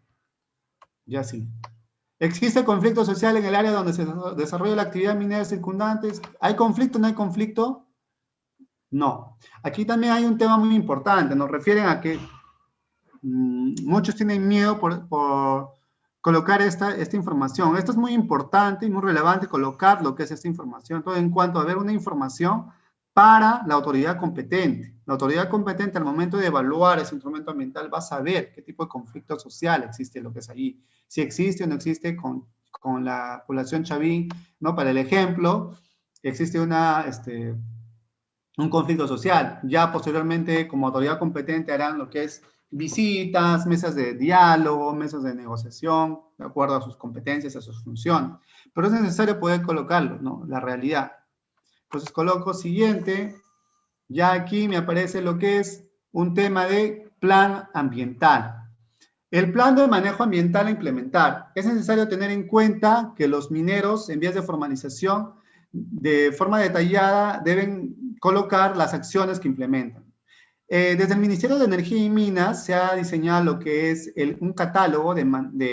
Ya sí. ¿Existe conflicto social en el área donde se desarrolla la actividad minera circundante? ¿Hay conflicto? ¿No hay conflicto? No. Aquí también hay un tema muy importante. Nos refieren a que muchos tienen miedo por colocar esta información. Esto es muy importante y muy relevante colocar lo que es esta información. Todo en cuanto a ver una información para la autoridad competente. La autoridad competente al momento de evaluar ese instrumento ambiental va a saber qué tipo de conflicto social existe lo que es allí. Si existe o no existe con la población chavín, ¿no? Para el ejemplo, existe un conflicto social. Ya posteriormente, como autoridad competente, harán lo que es visitas, mesas de diálogo, mesas de negociación, de acuerdo a sus competencias, a sus funciones. Pero es necesario poder colocarlo, ¿no? La realidad. Entonces coloco siguiente. Ya aquí me aparece lo que es un tema de plan ambiental. El plan de manejo ambiental a implementar. Es necesario tener en cuenta que los mineros, en vías de formalización, de forma detallada, deben colocar las acciones que implementan. Desde el Ministerio de Energía y Minas se ha diseñado lo que es un catálogo de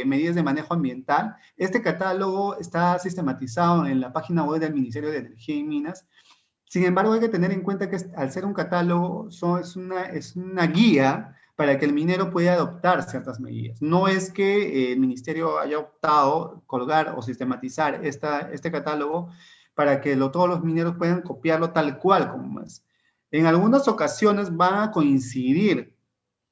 medidas de manejo ambiental. Este catálogo está sistematizado en la página web del Ministerio de Energía y Minas. Sin embargo, hay que tener en cuenta que al ser un catálogo, es una guía para que el minero pueda adoptar ciertas medidas. No es que el ministerio haya optado colgar o sistematizar este catálogo para que todos los mineros puedan copiarlo tal cual como es. En algunas ocasiones van a coincidir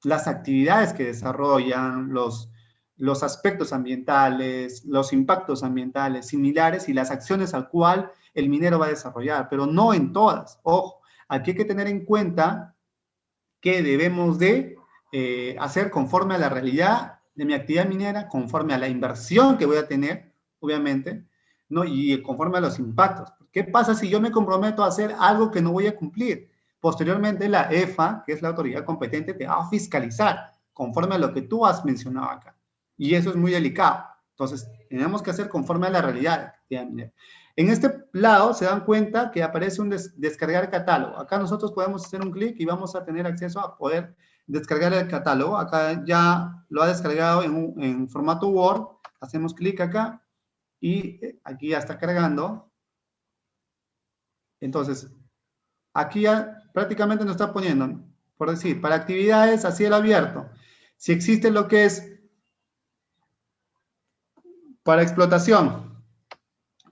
las actividades que desarrollan, los aspectos ambientales, los impactos ambientales similares y las acciones al cual el minero va a desarrollar, pero no en todas. Ojo, aquí hay que tener en cuenta que debemos de hacer conforme a la realidad de mi actividad minera, conforme a la inversión que voy a tener, obviamente, ¿no? Y conforme a los impactos. ¿Qué pasa si yo me comprometo a hacer algo que no voy a cumplir? Posteriormente, la EFA, que es la autoridad competente, te va a fiscalizar conforme a lo que tú has mencionado acá. Y eso es muy delicado. Entonces, tenemos que hacer conforme a la realidad. En este lado se dan cuenta que aparece un descargar catálogo. Acá nosotros podemos hacer un clic y vamos a tener acceso a poder descargar el catálogo. Acá ya lo ha descargado en formato Word. Hacemos clic acá y aquí ya está cargando. Entonces, aquí ya prácticamente nos está poniendo, por decir, para actividades a cielo abierto. Si existe lo que es para explotación,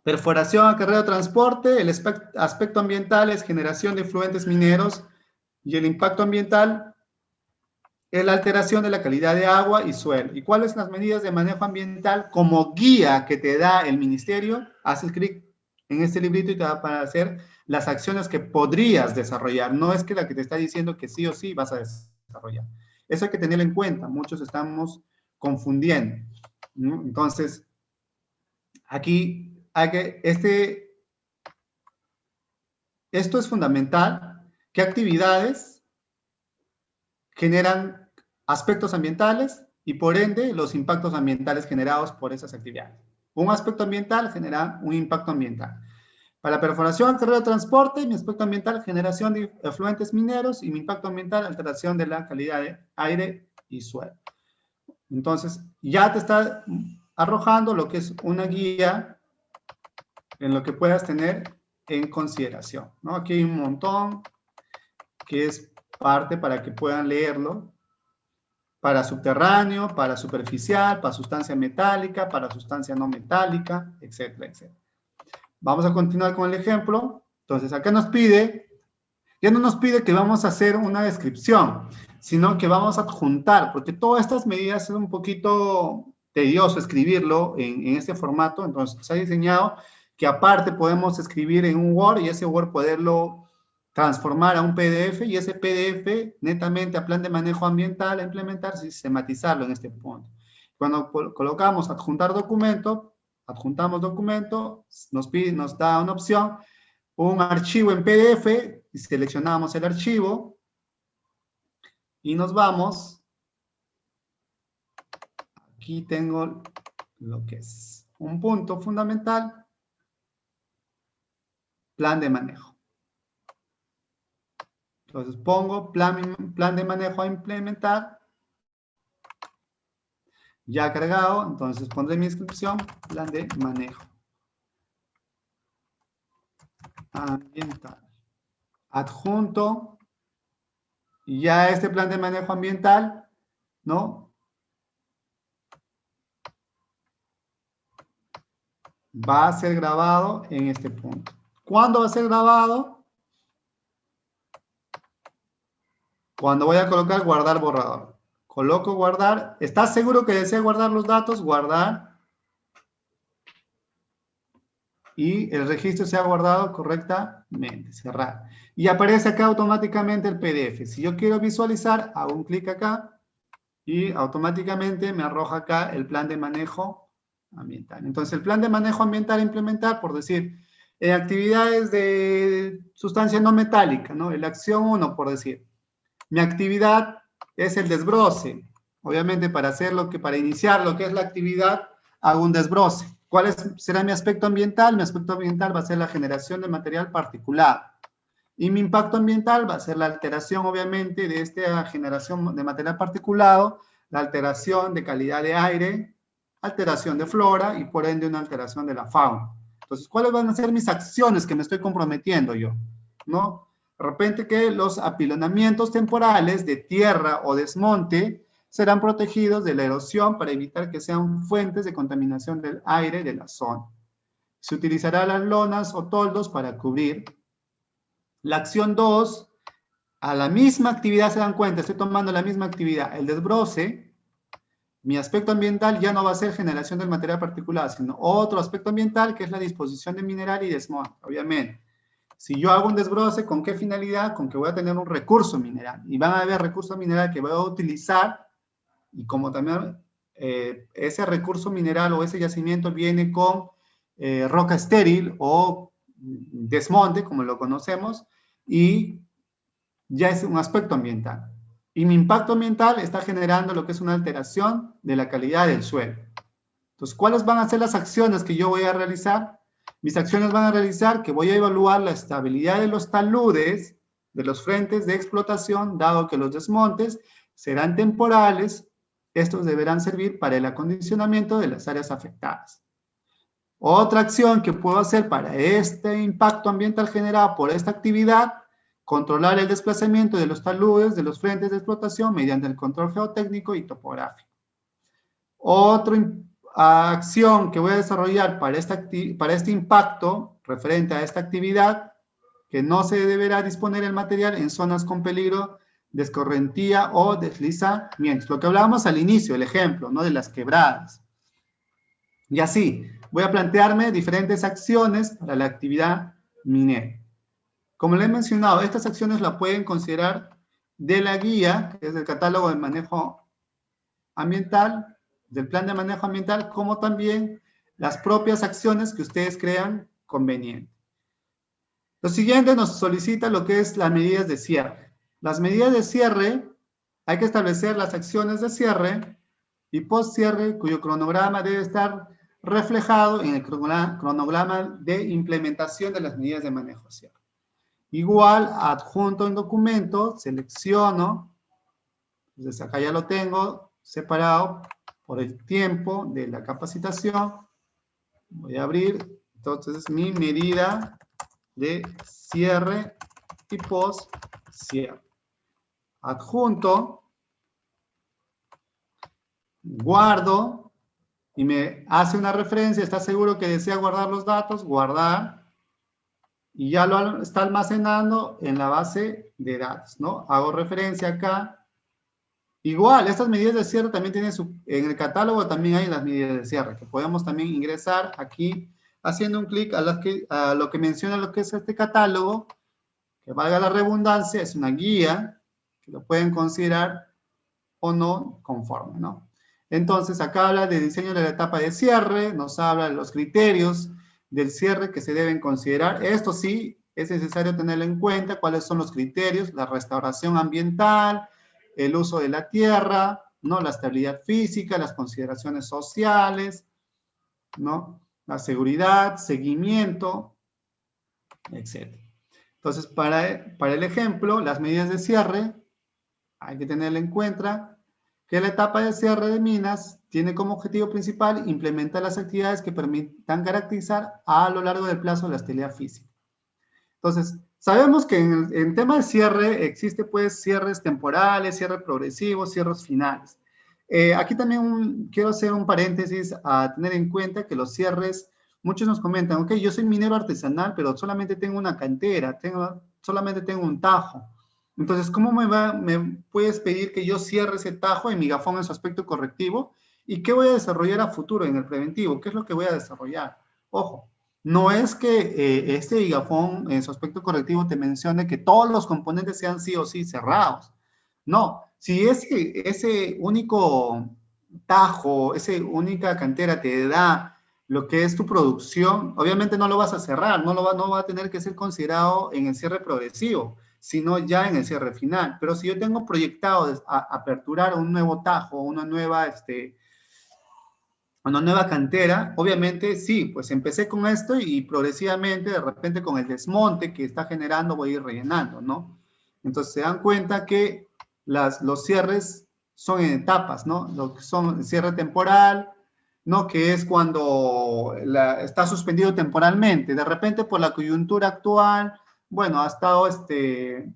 perforación, acarreo, transporte, el aspecto ambiental es generación de efluentes mineros y el impacto ambiental es la alteración de la calidad de agua y suelo. ¿Y cuáles son las medidas de manejo ambiental como guía que te da el ministerio? Haz el clic en este librito y te va a aparecer las acciones que podrías desarrollar. No es que la que te está diciendo que sí o sí vas a desarrollar. Eso hay que tenerlo en cuenta. Muchos estamos confundiendo, ¿no? Entonces, aquí hay que, esto es fundamental. ¿Qué actividades generan aspectos ambientales y por ende los impactos ambientales generados por esas actividades? Un aspecto ambiental genera un impacto ambiental. Para la perforación, carrera de transporte, mi aspecto ambiental, generación de efluentes mineros y mi impacto ambiental, alteración de la calidad de aire y suelo. Entonces, ya te está arrojando lo que es una guía en lo que puedas tener en consideración, ¿no? Aquí hay un montón que es parte para que puedan leerlo, para subterráneo, para superficial, para sustancia metálica, para sustancia no metálica, etcétera, etcétera. Vamos a continuar con el ejemplo. Entonces, acá nos pide, ya no nos pide que vamos a hacer una descripción, sino que vamos a adjuntar, porque todas estas medidas es un poquito tedioso escribirlo en este formato, entonces se ha diseñado que aparte podemos escribir en un Word y ese Word poderlo transformar a un PDF y ese PDF netamente a plan de manejo ambiental a implementar y sistematizarlo en este punto. Cuando colocamos adjuntar documento, adjuntamos documento, nos da una opción, un archivo en PDF, y seleccionamos el archivo y nos vamos. Aquí tengo lo que es un punto fundamental, plan de manejo. Entonces pongo plan de manejo a implementar. Ya cargado, entonces pondré mi inscripción, plan de manejo ambiental. Adjunto ya este plan de manejo ambiental, ¿no? Va a ser grabado en este punto. ¿Cuándo va a ser grabado? Cuando voy a colocar guardar borrador. Coloco guardar. ¿Estás seguro que desea guardar los datos? Guardar. Y el registro se ha guardado correctamente. Cerrar. Y aparece acá automáticamente el PDF. Si yo quiero visualizar, hago un clic acá y automáticamente me arroja acá el plan de manejo ambiental. Entonces, el plan de manejo ambiental a implementar, por decir, actividades de sustancia no metálica, ¿no? La acción 1, por decir. Mi actividad es el desbroce. Obviamente, para iniciar lo que es la actividad, hago un desbroce. ¿Cuál será mi aspecto ambiental? Mi aspecto ambiental va a ser la generación de material particulado. Y mi impacto ambiental va a ser la alteración, obviamente, de esta generación de material particulado, la alteración de calidad de aire, alteración de flora y por ende una alteración de la fauna. Entonces, ¿cuáles van a ser mis acciones que me estoy comprometiendo yo? ¿No? De repente que los apilonamientos temporales de tierra o desmonte serán protegidos de la erosión para evitar que sean fuentes de contaminación del aire de la zona. Se utilizará las lonas o toldos para cubrir. La acción 2, a la misma actividad se dan cuenta, estoy tomando la misma actividad, el desbroce, mi aspecto ambiental ya no va a ser generación del material particulado, sino otro aspecto ambiental que es la disposición de mineral y desmonte, obviamente. Si yo hago un desbroce, ¿con qué finalidad? Con que voy a tener un recurso mineral. Y van a haber recursos minerales que voy a utilizar y como también ese recurso mineral o ese yacimiento viene con roca estéril o desmonte, como lo conocemos, y ya es un aspecto ambiental. Y mi impacto ambiental está generando lo que es una alteración de la calidad del suelo. Entonces, ¿cuáles van a ser las acciones que yo voy a realizar? Mis acciones van a realizar que voy a evaluar la estabilidad de los taludes, de los frentes de explotación, dado que los desmontes serán temporales, estos deberán servir para el acondicionamiento de las áreas afectadas. Otra acción que puedo hacer para este impacto ambiental generado por esta actividad, controlar el desplazamiento de los taludes de los frentes de explotación mediante el control geotécnico y topográfico. Otra acción que voy a desarrollar para este impacto referente a esta actividad, que no se deberá disponer el material en zonas con peligro de escorrentía o deslizamientos. Lo que hablábamos al inicio, el ejemplo, ¿no? De las quebradas. Y así, voy a plantearme diferentes acciones para la actividad minera. Como le he mencionado, estas acciones las pueden considerar de la guía, que es el catálogo de manejo ambiental, del plan de manejo ambiental, como también las propias acciones que ustedes crean convenientes. Lo siguiente nos solicita lo que es las medidas de cierre. Las medidas de cierre, hay que establecer las acciones de cierre y post cierre, cuyo cronograma debe estar reflejado en el cronograma de implementación de las medidas de manejo cierre. Igual, adjunto en documento, selecciono, entonces acá ya lo tengo separado por el tiempo de la capacitación. Voy a abrir, entonces, mi medida de cierre y post cierre. Adjunto, guardo y me hace una referencia, está seguro que desea guardar los datos, guardar, y ya lo está almacenando en la base de datos, ¿no? Hago referencia acá. Igual, estas medidas de cierre también tienen en el catálogo también hay las medidas de cierre, que podemos también ingresar aquí haciendo un clic a lo que menciona lo que es este catálogo, que valga la redundancia, es una guía, que lo pueden considerar o no conforme, ¿no? Entonces, acá habla de diseño de la etapa de cierre, nos habla de los criterios del cierre que se deben considerar. Esto sí, es necesario tenerlo en cuenta, cuáles son los criterios, la restauración ambiental, el uso de la tierra, ¿no? La estabilidad física, las consideraciones sociales, ¿no? La seguridad, seguimiento, etc. Entonces, para el ejemplo, las medidas de cierre, hay que tenerlo en cuenta, que la etapa de cierre de minas tiene como objetivo principal implementar las actividades que permitan garantizar a lo largo del plazo la estabilidad física. Entonces, sabemos que en tema de cierre existe pues cierres temporales, cierres progresivos, cierres finales. Aquí también quiero hacer un paréntesis a tener en cuenta que los cierres, muchos nos comentan, ok, yo soy minero artesanal, pero solamente tengo una cantera, solamente tengo un tajo. Entonces, ¿cómo me puedes pedir que yo cierre ese tajo en mi gafón en su aspecto correctivo? ¿Y qué voy a desarrollar a futuro en el preventivo? ¿Qué es lo que voy a desarrollar? Ojo, no es que este gigafón en su aspecto correctivo te mencione que todos los componentes sean sí o sí cerrados. No, si ese único tajo, esa única cantera te da lo que es tu producción, obviamente no lo vas a cerrar, no va a tener que ser considerado en el cierre progresivo, sino ya en el cierre final. Pero si yo tengo proyectado aperturar un nuevo tajo, una nueva una nueva cantera, obviamente sí, pues empecé con esto y progresivamente, de repente con el desmonte que está generando, voy a ir rellenando, ¿no? Entonces se dan cuenta que los cierres son en etapas, ¿no? Lo que son el cierre temporal, ¿no? Que es cuando está suspendido temporalmente. De repente por la coyuntura actual, bueno, ha estado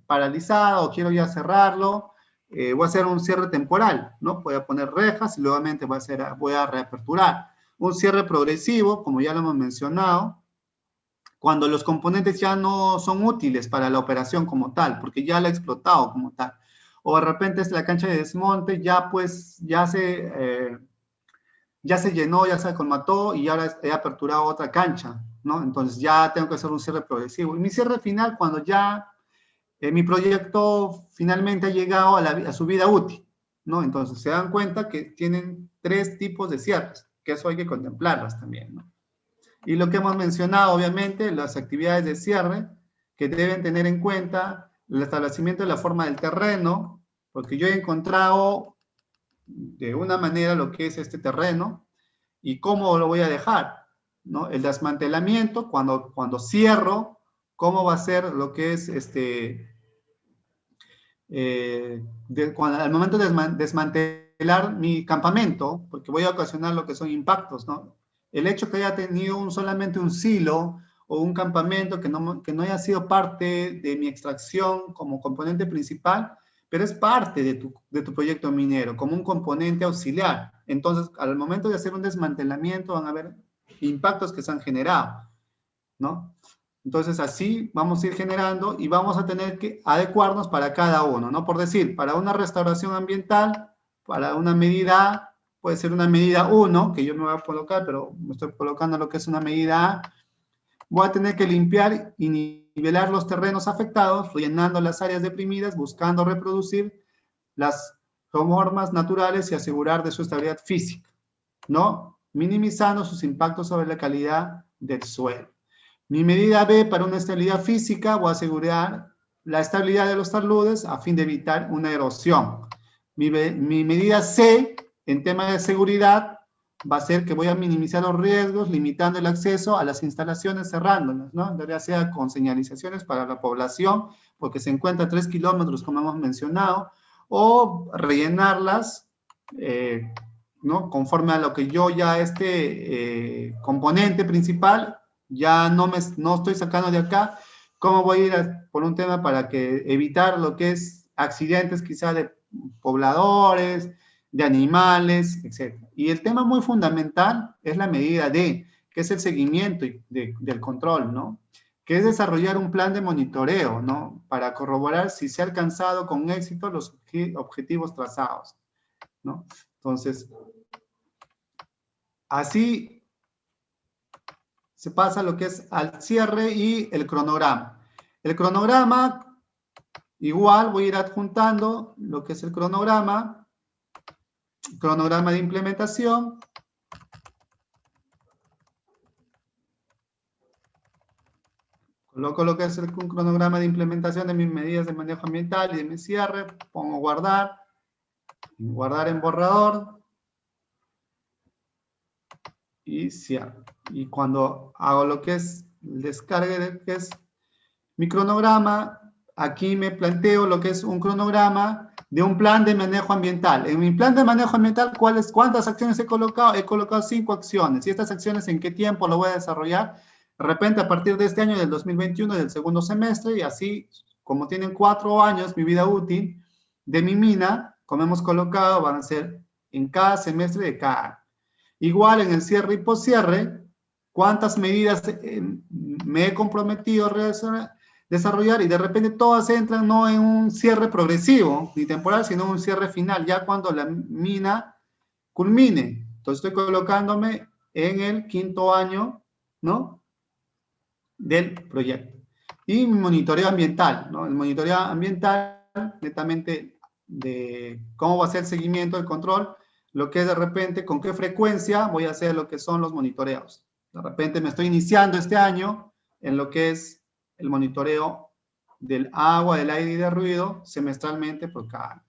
paralizado o quiero ya cerrarlo, voy a hacer un cierre temporal, ¿no? Voy a poner rejas y luego voy a reaperturar. Un cierre progresivo, como ya lo hemos mencionado, cuando los componentes ya no son útiles para la operación como tal, porque ya la he explotado como tal. O de repente es la cancha de desmonte, ya pues ya se llenó, ya se colmató y ahora he aperturado otra cancha, ¿no? Entonces ya tengo que hacer un cierre progresivo. Y mi cierre final, cuando ya mi proyecto finalmente ha llegado a su vida útil, ¿no? Entonces se dan cuenta que tienen 3 tipos de cierres, que eso hay que contemplarlas también, ¿no? Y lo que hemos mencionado, obviamente, las actividades de cierre, que deben tener en cuenta el establecimiento de la forma del terreno, porque yo he encontrado de una manera lo que es este terreno y cómo lo voy a dejar, ¿no? El desmantelamiento, cuando cierro, cómo va a ser lo que es al momento de desmantelar mi campamento, porque voy a ocasionar lo que son impactos, ¿no? El hecho que haya tenido solamente un silo o un campamento que no haya sido parte de mi extracción como componente principal, pero es parte de tu proyecto minero, como un componente auxiliar. Entonces, al momento de hacer un desmantelamiento van a haber impactos que se han generado, ¿no? Entonces así vamos a ir generando y vamos a tener que adecuarnos para cada uno, ¿no? Por decir, para una restauración ambiental, para una medida A, puede ser una medida 1, que yo me voy a colocar, pero me estoy colocando lo que es una medida A, voy a tener que limpiar y nivelar los terrenos afectados, rellenando las áreas deprimidas, buscando reproducir las formas naturales y asegurar de su estabilidad física, ¿no? Minimizando sus impactos sobre la calidad del suelo. Mi medida B para una estabilidad física, voy a asegurar la estabilidad de los taludes a fin de evitar una erosión. Mi medida C en tema de seguridad va a ser que voy a minimizar los riesgos limitando el acceso a las instalaciones cerrándolas, ¿no? Ya sea con señalizaciones para la población, porque se encuentra a 3 kilómetros, como hemos mencionado, o rellenarlas, ¿no? Conforme a lo que yo ya componente principal ya no estoy sacando de acá, ¿cómo voy a ir por un tema para que evitar lo que es accidentes quizá de pobladores, de animales, etc. Y el tema muy fundamental es la medida D, que es el seguimiento del control, ¿no? Que es desarrollar un plan de monitoreo, ¿no? Para corroborar si se ha alcanzado con éxito los objetivos trazados, ¿no? Entonces, así se pasa a lo que es al cierre y el cronograma. El cronograma, igual voy a ir adjuntando lo que es el cronograma de implementación. Coloco lo que es un cronograma de implementación de mis medidas de manejo ambiental y de mi cierre. Pongo guardar, guardar en borrador y cierro. Y cuando hago lo que es el descargue de que es mi cronograma, aquí me planteo lo que es un cronograma de un plan de manejo ambiental. En mi plan de manejo ambiental, ¿cuántas acciones he colocado? He colocado 5 acciones. ¿Y estas acciones en qué tiempo lo voy a desarrollar? De repente, a partir de este año, del 2021, del segundo semestre, y así, como tienen 4 años mi vida útil de mi mina, como hemos colocado, van a ser en cada semestre de cada año. Igual en el cierre y poscierre, ¿cuántas medidas me he comprometido a desarrollar? Y de repente todas entran no en un cierre progresivo ni temporal, sino en un cierre final, ya cuando la mina culmine. Entonces estoy colocándome en el 5.º año, ¿no? Del proyecto. Y mi monitoreo ambiental, ¿no? El monitoreo ambiental, netamente de cómo va a ser el seguimiento, el control, lo que es de repente, con qué frecuencia voy a hacer lo que son los monitoreos. De repente me estoy iniciando este año en lo que es el monitoreo del agua, del aire y del ruido semestralmente por cada año.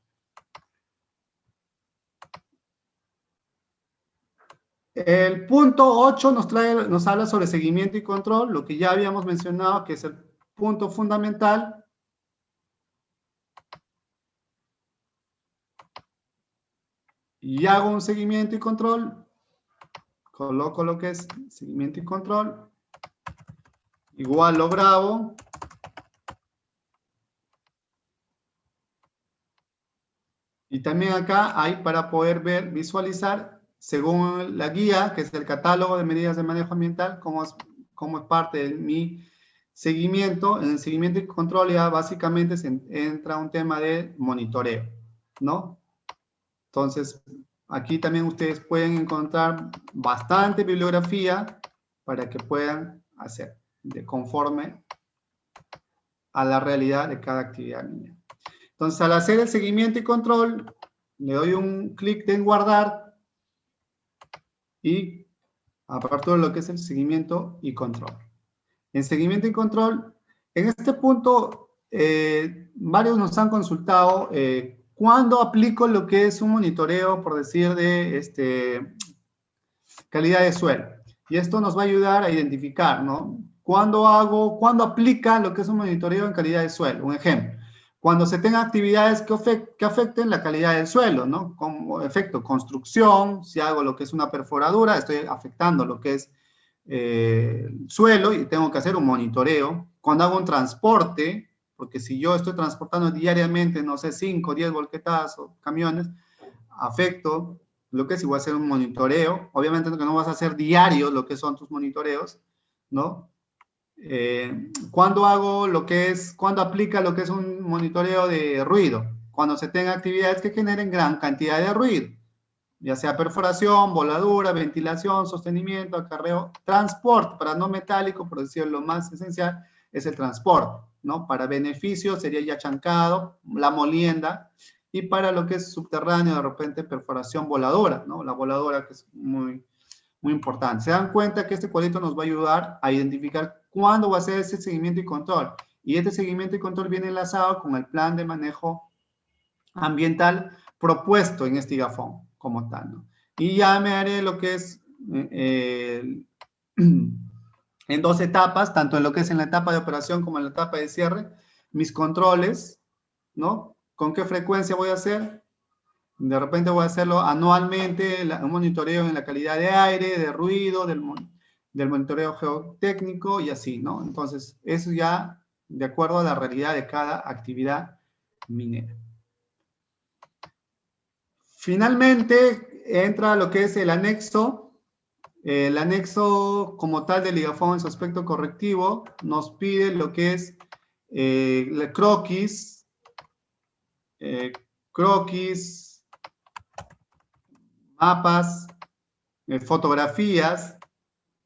El punto 8 nos habla sobre seguimiento y control, lo que ya habíamos mencionado, que es el punto fundamental. Y hago un seguimiento y control. Coloco lo que es seguimiento y control. Igual lo grabo. Y también acá hay para poder ver, visualizar, según la guía, que es el catálogo de medidas de manejo ambiental, cómo es parte de mi seguimiento. En el seguimiento y control ya básicamente entra un tema de monitoreo, ¿no? Entonces, aquí también ustedes pueden encontrar bastante bibliografía para que puedan hacer conforme a la realidad de cada actividad minera. Entonces, al hacer el seguimiento y control, le doy un clic en guardar y aparto de lo que es el seguimiento y control. En seguimiento y control, en este punto, varios nos han consultado cuándo aplico lo que es un monitoreo, por decir, de calidad de suelo. Y esto nos va a ayudar a identificar, ¿no? ¿Cuándo aplica lo que es un monitoreo en calidad de suelo? Un ejemplo, cuando se tengan actividades que afecten la calidad del suelo, ¿no? Como efecto construcción, si hago lo que es una perforadura, estoy afectando lo que es suelo y tengo que hacer un monitoreo. Cuando hago un transporte, porque si yo estoy transportando diariamente, no sé, 5 o 10 volquetazos, camiones, afecto lo que es igual hacer un monitoreo. Obviamente que no vas a hacer diario lo que son tus monitoreos, ¿no? Cuando aplica lo que es un monitoreo de ruido, cuando se tengan actividades que generen gran cantidad de ruido, ya sea perforación, voladura, ventilación, sostenimiento, acarreo, transporte, para no metálico, por decirlo, lo más esencial es el transporte, ¿no? Para beneficio sería ya chancado, la molienda, y para lo que es subterráneo, de repente perforación voladora, ¿no? La voladora que es muy, muy importante. Se dan cuenta que este cuadrito nos va a ayudar a identificar cuándo va a ser ese seguimiento y control. Y este seguimiento y control viene enlazado con el plan de manejo ambiental propuesto en este IGAFON como tal, ¿no? Y ya me haré lo que es en 2 etapas, tanto en lo que es en la etapa de operación como en la etapa de cierre, mis controles, ¿no? ¿Con qué frecuencia voy a hacer? De repente voy a hacerlo anualmente, un monitoreo en la calidad de aire, de ruido, del monitoreo geotécnico y así, ¿no? Entonces, eso ya de acuerdo a la realidad de cada actividad minera. Finalmente, entra lo que es el anexo. El anexo como tal del IGAFON en su aspecto correctivo nos pide lo que es el croquis, mapas, fotografías,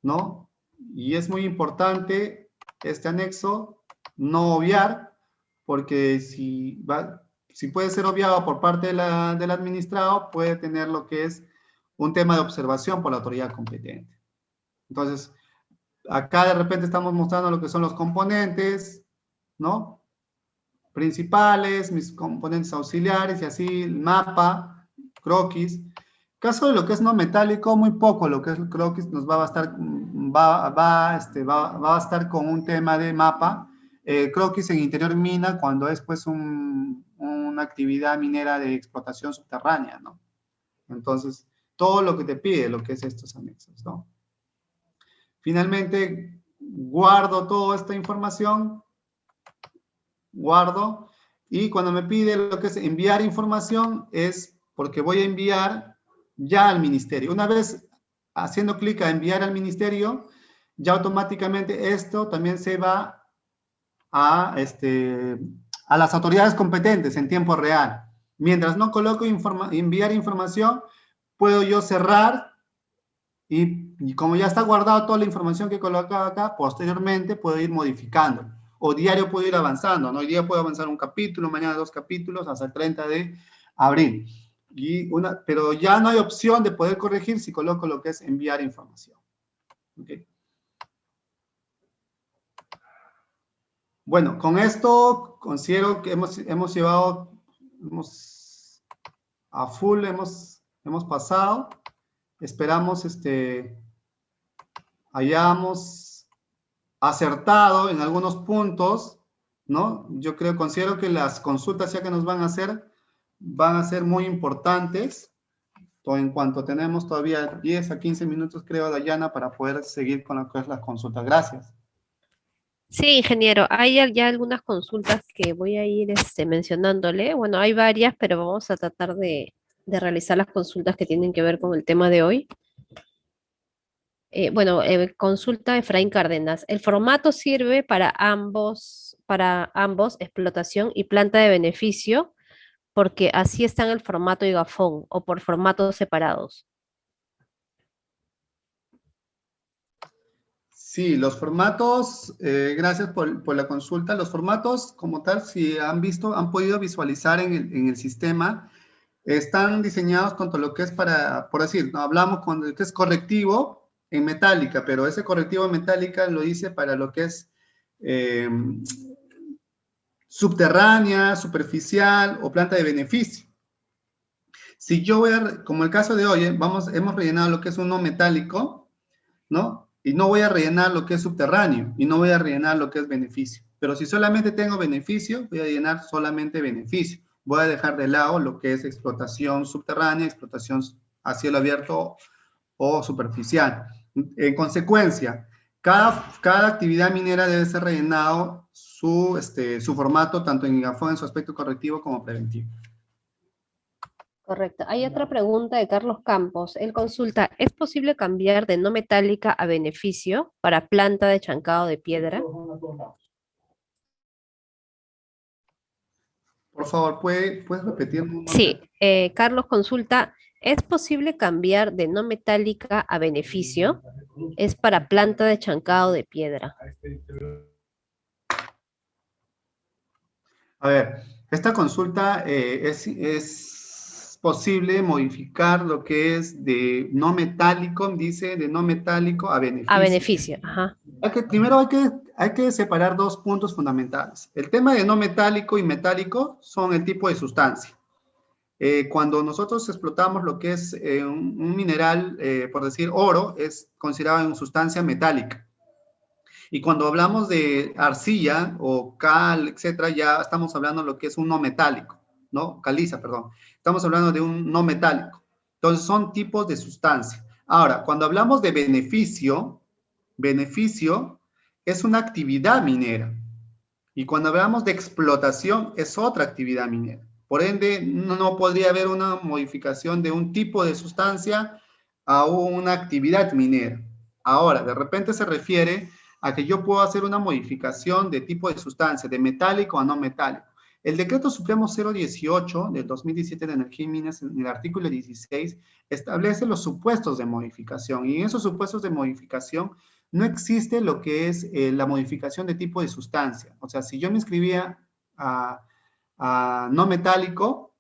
¿no? Y es muy importante este anexo no obviar, porque si puede ser obviado por parte del administrado, puede tener lo que es un tema de observación por la autoridad competente. Entonces, acá de repente estamos mostrando lo que son los componentes, ¿no? Principales, mis componentes auxiliares y así, el mapa, croquis. Caso de lo que es no metálico, muy poco lo que es el croquis nos va a bastar, va a bastar con un tema de mapa. Croquis en interior mina cuando es pues una actividad minera de explotación subterránea, ¿no? Entonces, todo lo que te pide, lo que es estos anexos, ¿no? Finalmente, guardo toda esta información, guardo, y cuando me pide lo que es enviar información, es porque voy a enviar ya al ministerio. Una vez haciendo clic a enviar al ministerio, ya automáticamente esto también se va a las autoridades competentes en tiempo real. Mientras no coloco enviar información, puedo yo cerrar y como ya está guardado toda la información que he colocado acá, posteriormente puedo ir modificando. O diario puedo ir avanzando, ¿no? Hoy día puedo avanzar un capítulo, mañana 2 capítulos, hasta el 30 de abril. Pero ya no hay opción de poder corregir si coloco lo que es enviar información. ¿Okay? Bueno, con esto considero que hemos llevado, a full hemos pasado. Esperamos hayamos acertado en algunos puntos, ¿no? Yo considero que las consultas ya que nos van a ser muy importantes. En cuanto tenemos todavía 10 a 15 minutos, creo, Dayana, para poder seguir con lo que es las consultas. Gracias. Sí, ingeniero, hay ya algunas consultas que voy a ir mencionándole. Bueno, hay varias, pero vamos a tratar de realizar las consultas que tienen que ver con el tema de hoy. Bueno, consulta de Efraín Cárdenas. ¿El formato sirve para ambos, explotación y planta de beneficio? Porque así está en el formato IGAFON o por formatos separados. Sí, los formatos, gracias por la consulta. Los formatos, como tal, si han han podido visualizar en el sistema, están diseñados con todo lo que es por decir, ¿no? Hablamos con lo que es correctivo en metálica, pero ese correctivo en metálica lo hice para lo que es eh, subterránea, superficial o planta de beneficio. Si yo como el caso de hoy, hemos rellenado lo que es uno metálico, ¿no? Y no voy a rellenar lo que es subterráneo y no voy a rellenar lo que es beneficio. Pero si solamente tengo beneficio, voy a llenar solamente beneficio. Voy a dejar de lado lo que es explotación subterránea, explotación a cielo abierto o superficial. En consecuencia, cada actividad minera debe ser rellenado su formato, tanto en IGAFON en su aspecto correctivo como preventivo. Correcto. Hay otra pregunta de Carlos Campos. Él consulta, ¿es posible cambiar de no metálica a beneficio para planta de chancado de piedra? Por favor, ¿puedes repetirme un Sí, momento? Carlos consulta, ¿es posible cambiar de no metálica a beneficio? Es para planta de chancado de piedra. A ver, esta consulta es posible modificar lo que es de no metálico, dice de no metálico a A beneficio. beneficio, ajá. Primero hay que separar dos puntos fundamentales. El tema de no metálico y metálico son el tipo de sustancia. Cuando nosotros explotamos lo que es un mineral, por decir oro, es considerado una sustancia metálica. Y cuando hablamos de arcilla o cal, etcétera, ya estamos hablando de lo que es un no metálico, ¿no? Caliza, perdón. Estamos hablando de un no metálico. Entonces, son tipos de sustancia. Ahora, cuando hablamos de beneficio es una actividad minera. Y cuando hablamos de explotación, es otra actividad minera. Por ende, no podría haber una modificación de un tipo de sustancia a una actividad minera. Ahora, de repente se refiere a que yo puedo hacer una modificación de tipo de sustancia, de metálico a no metálico. El decreto supremo 018 del 2017 de Energía y Minas, en el artículo 16, establece los supuestos de modificación. Y en esos supuestos de modificación no existe lo que es la modificación de tipo de sustancia. O sea, si yo me inscribía a no metálico,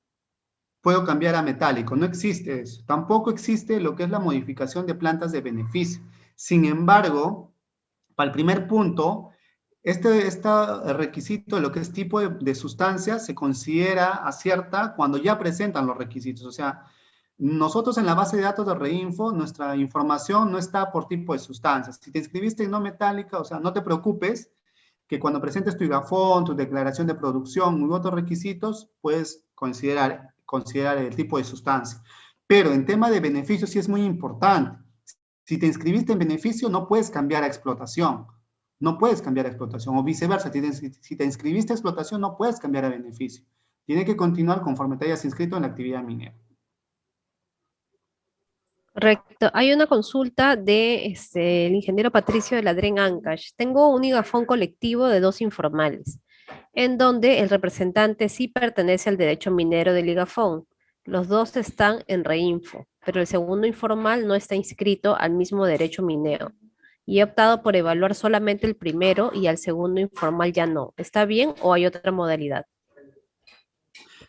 puedo cambiar a metálico. No existe eso. Tampoco existe lo que es la modificación de plantas de beneficio. Sin embargo, para el primer punto, este requisito de lo que es tipo de sustancia se considera acierta cuando ya presentan los requisitos. O sea, nosotros en la base de datos de Reinfo, nuestra información no está por tipo de sustancias. Si te inscribiste en no metálica, o sea, no te preocupes que cuando presentes tu IGAFON, tu declaración de producción u otros requisitos, puedes considerar el tipo de sustancia. Pero en tema de beneficios sí es muy importante. Si te inscribiste en beneficio, no puedes cambiar a explotación. No puedes cambiar a explotación. O viceversa, si te inscribiste a explotación, no puedes cambiar a beneficio. Tiene que continuar conforme te hayas inscrito en la actividad minera. Correcto. Hay una consulta de el ingeniero Patricio de Ladrén Ancash. Tengo un IGAFON colectivo de dos informales, en donde el representante sí pertenece al derecho minero del IGAFON. Los dos están en Reinfo, pero el segundo informal no está inscrito al mismo derecho minero. Y he optado por evaluar solamente el primero y al segundo informal ya no. ¿Está bien o hay otra modalidad?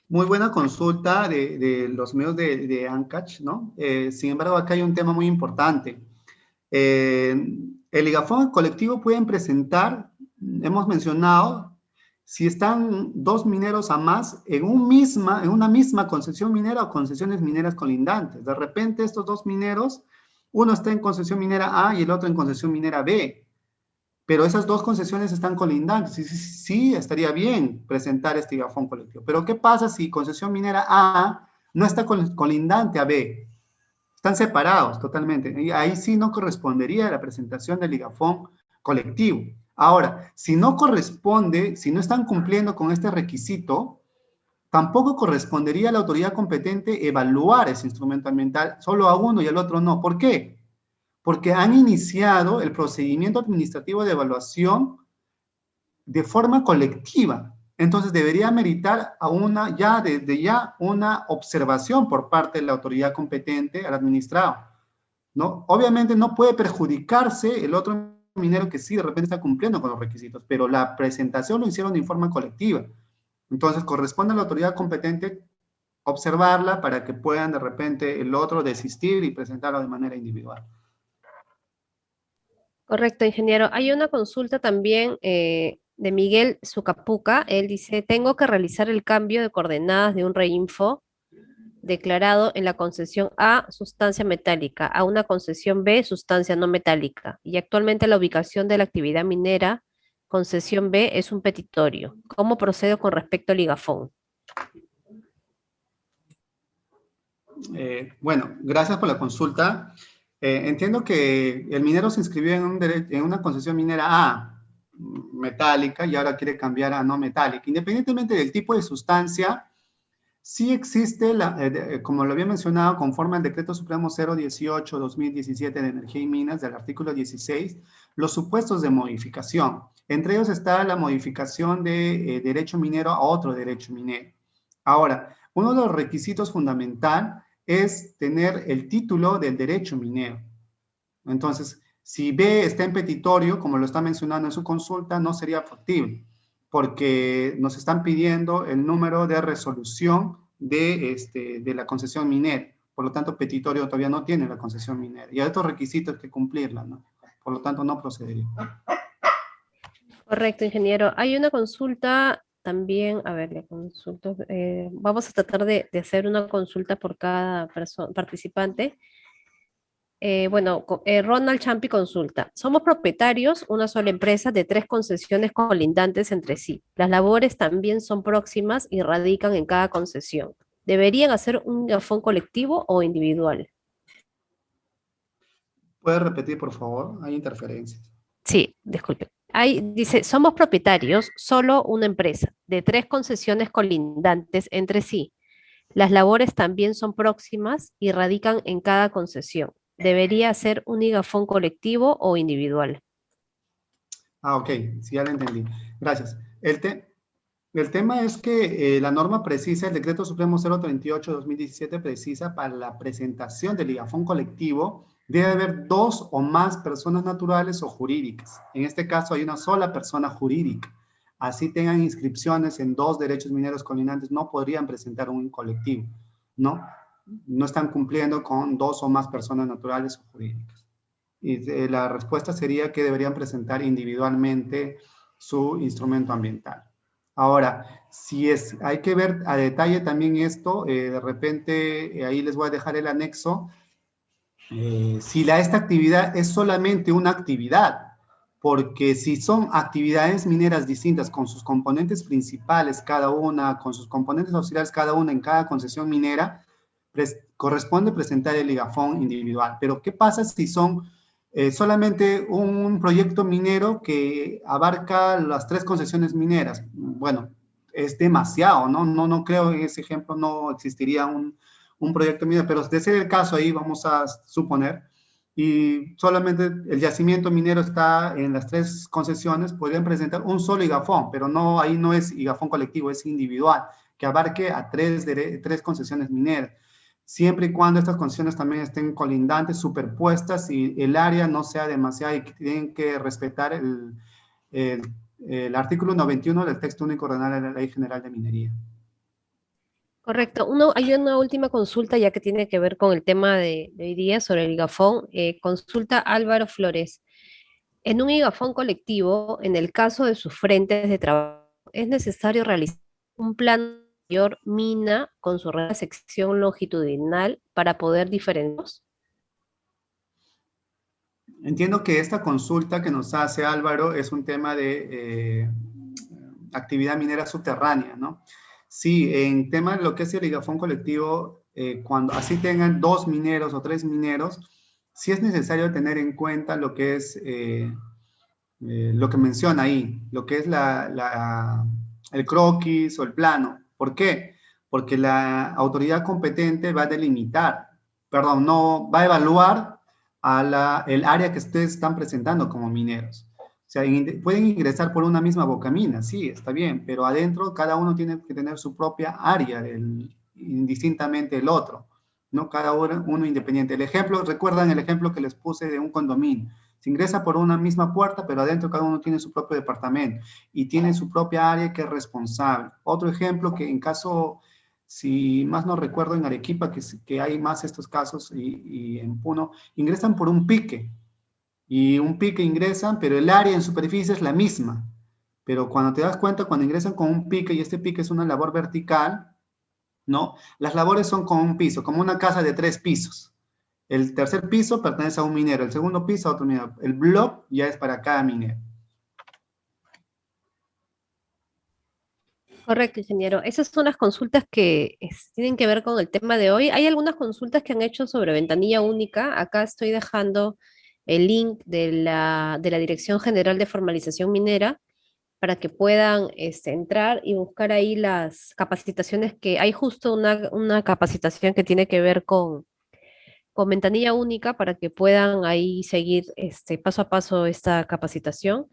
Muy buena consulta de los medios de ANCACH, ¿no? Sin embargo, acá hay un tema muy importante. El IGAFON colectivo pueden presentar, hemos mencionado, si están dos mineros a más en una misma concesión minera o concesiones mineras colindantes. De repente estos dos mineros, uno está en concesión minera A y el otro en concesión minera B, pero esas dos concesiones están colindantes. Sí, sí, sí, estaría bien presentar este ligafón colectivo. Pero ¿qué pasa si concesión minera A no está colindante a B? Están separados totalmente. Y ahí sí no correspondería a la presentación del ligafón colectivo. Ahora, si no corresponde, si no están cumpliendo con este requisito, tampoco correspondería a la autoridad competente evaluar ese instrumento ambiental solo a uno y al otro no. ¿Por qué? Porque han iniciado el procedimiento administrativo de evaluación de forma colectiva. Entonces debería meritar a desde ya una observación por parte de la autoridad competente al administrado, ¿no? Obviamente no puede perjudicarse el otro minero que sí de repente está cumpliendo con los requisitos, pero la presentación lo hicieron de forma colectiva. Entonces corresponde a la autoridad competente observarla para que puedan de repente el otro desistir y presentarlo de manera individual. Correcto, ingeniero. Hay una consulta también de Miguel Sucapuca. Él dice, tengo que realizar el cambio de coordenadas de un reinfo declarado en la concesión A, sustancia metálica, a una concesión B, sustancia no metálica. Y actualmente la ubicación de la actividad minera, concesión B, es un petitorio. ¿Cómo procedo con respecto al ligafón? Bueno, gracias por la consulta. Entiendo que el minero se inscribió en una concesión minera A, metálica, y ahora quiere cambiar a no metálica. Independientemente del tipo de sustancia, sí existe, como lo había mencionado, conforme al Decreto Supremo 018-2017 de Energía y Minas, del artículo 16, los supuestos de modificación. Entre ellos está la modificación de derecho minero a otro derecho minero. Ahora, uno de los requisitos fundamental es tener el título del derecho minero. Entonces, si B está en petitorio, como lo está mencionando en su consulta, no sería factible, porque nos están pidiendo el número de resolución de la concesión minera. Por lo tanto, petitorio todavía no tiene la concesión minera. Y hay otros requisitos que cumplirla, ¿no? Por lo tanto, no procedería. Correcto, ingeniero. Hay una consulta también, a ver, le consulto, vamos a tratar de hacer una consulta por cada participante. Ronald Champi consulta. Somos propietarios, una sola empresa, de 3 concesiones colindantes entre sí. Las labores también son próximas y radican en cada concesión. ¿Deberían hacer un gafón colectivo o individual? ¿Puede repetir, por favor? Hay interferencias. Sí, disculpe. Dice, somos propietarios, solo una empresa, de 3 concesiones colindantes entre sí. Las labores también son próximas y radican en cada concesión. ¿Debería ser un igafón colectivo o individual? Ah, ok, sí, ya lo entendí. Gracias. El tema es que la norma precisa, el Decreto Supremo 038-2017 precisa para la presentación del ligafón colectivo debe haber 2 o más personas naturales o jurídicas. En este caso hay una sola persona jurídica. Así tengan inscripciones en 2 derechos mineros colindantes, no podrían presentar un colectivo, ¿no? No están cumpliendo con 2 o más personas naturales o jurídicas. Y la respuesta sería que deberían presentar individualmente su instrumento ambiental. Ahora, hay que ver a detalle también esto, de repente ahí les voy a dejar el anexo, si esta actividad es solamente una actividad, porque si son actividades mineras distintas con sus componentes principales cada una, con sus componentes auxiliares cada una en cada concesión minera, corresponde presentar el ligafón individual. Pero ¿qué pasa si son solamente un proyecto minero que abarca las 3 concesiones mineras? Bueno, es demasiado, ¿no? No creo que en ese ejemplo no existiría un proyecto minero, pero de ser el caso ahí vamos a suponer, y solamente el yacimiento minero está en las 3 concesiones, podrían presentar un solo igafón, pero no, ahí no es igafón colectivo, es individual, que abarque a 3 concesiones mineras, siempre y cuando estas concesiones también estén colindantes, superpuestas, y el área no sea demasiada, y que tienen que respetar el, el artículo 91 del texto único ordenado de la Ley General de Minería. Correcto. Hay una última consulta ya que tiene que ver con el tema de hoy día sobre el igafón. Consulta Álvaro Flores. En un igafón colectivo, en el caso de sus frentes de trabajo, es necesario realizar un plan mayor mina con su sección longitudinal para poder diferenciarlos. Entiendo que esta consulta que nos hace Álvaro es un tema de actividad minera subterránea, ¿no? Sí, en tema de lo que es el ligafón colectivo, cuando así tengan 2 mineros o 3 mineros, sí es necesario tener en cuenta lo que es lo que menciona ahí, lo que es el croquis o el plano. ¿Por qué? Porque la autoridad competente va a delimitar, perdón, no va a evaluar el área que ustedes están presentando como mineros. O sea, pueden ingresar por una misma bocamina, sí, está bien, pero adentro cada uno tiene que tener su propia área, indistintamente del otro, ¿no? Cada uno independiente. El ejemplo, recuerdan el ejemplo que les puse de un condominio. Se ingresa por una misma puerta, pero adentro cada uno tiene su propio departamento y tiene su propia área que es responsable. Otro ejemplo que en caso, si más no recuerdo, en Arequipa, que hay más estos casos y en Puno, ingresan por un pique y un pique ingresan, pero el área en superficie es la misma. Pero cuando te das cuenta, cuando ingresan con un pique y este pique es una labor vertical, ¿no? Las labores son con un piso, como una casa de 3 pisos. El tercer piso pertenece a un minero, el segundo piso a otro minero. El block ya es para cada minero. Correcto, ingeniero. Esas son las consultas que tienen que ver con el tema de hoy. Hay algunas consultas que han hecho sobre ventanilla única. Acá estoy dejando el link de la Dirección General de Formalización Minera para que puedan entrar y buscar ahí las capacitaciones que hay justo una capacitación que tiene que ver con ventanilla única para que puedan ahí seguir paso a paso esta capacitación.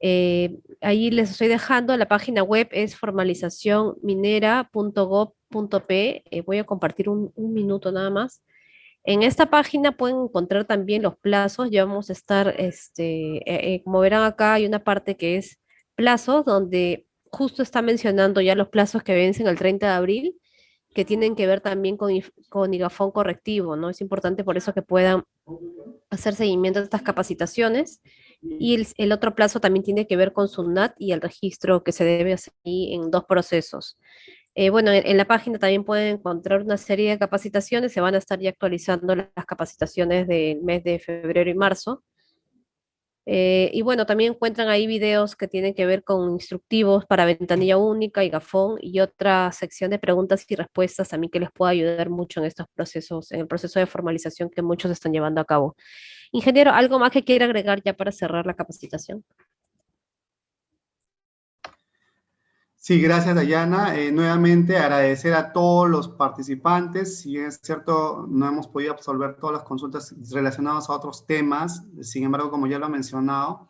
Ahí les estoy dejando, la página web es formalizacionminera.gov.p. Voy a compartir un minuto nada más. En esta página pueden encontrar también los plazos. Ya vamos a estar, como verán acá, hay una parte que es plazos, donde justo está mencionando ya los plazos que vencen el 30 de abril, que tienen que ver también con IGAFON correctivo, ¿no? Es importante por eso que puedan hacer seguimiento de estas capacitaciones. Y el otro plazo también tiene que ver con SUNAT y el registro que se debe hacer ahí en dos procesos. Bueno, en la página también pueden encontrar una serie de capacitaciones, se van a estar ya actualizando las capacitaciones del mes de febrero y marzo. Y bueno, también encuentran ahí videos que tienen que ver con instructivos para ventanilla única y Gafón y otra sección de preguntas y respuestas también que les puede ayudar mucho en estos procesos, en el proceso de formalización que muchos están llevando a cabo. Ingeniero, ¿algo más que quiera agregar ya para cerrar la capacitación? Sí, gracias, Dayana. Nuevamente agradecer a todos los participantes. Si es cierto, no hemos podido absolver todas las consultas relacionadas a otros temas. Sin embargo, como ya lo he mencionado,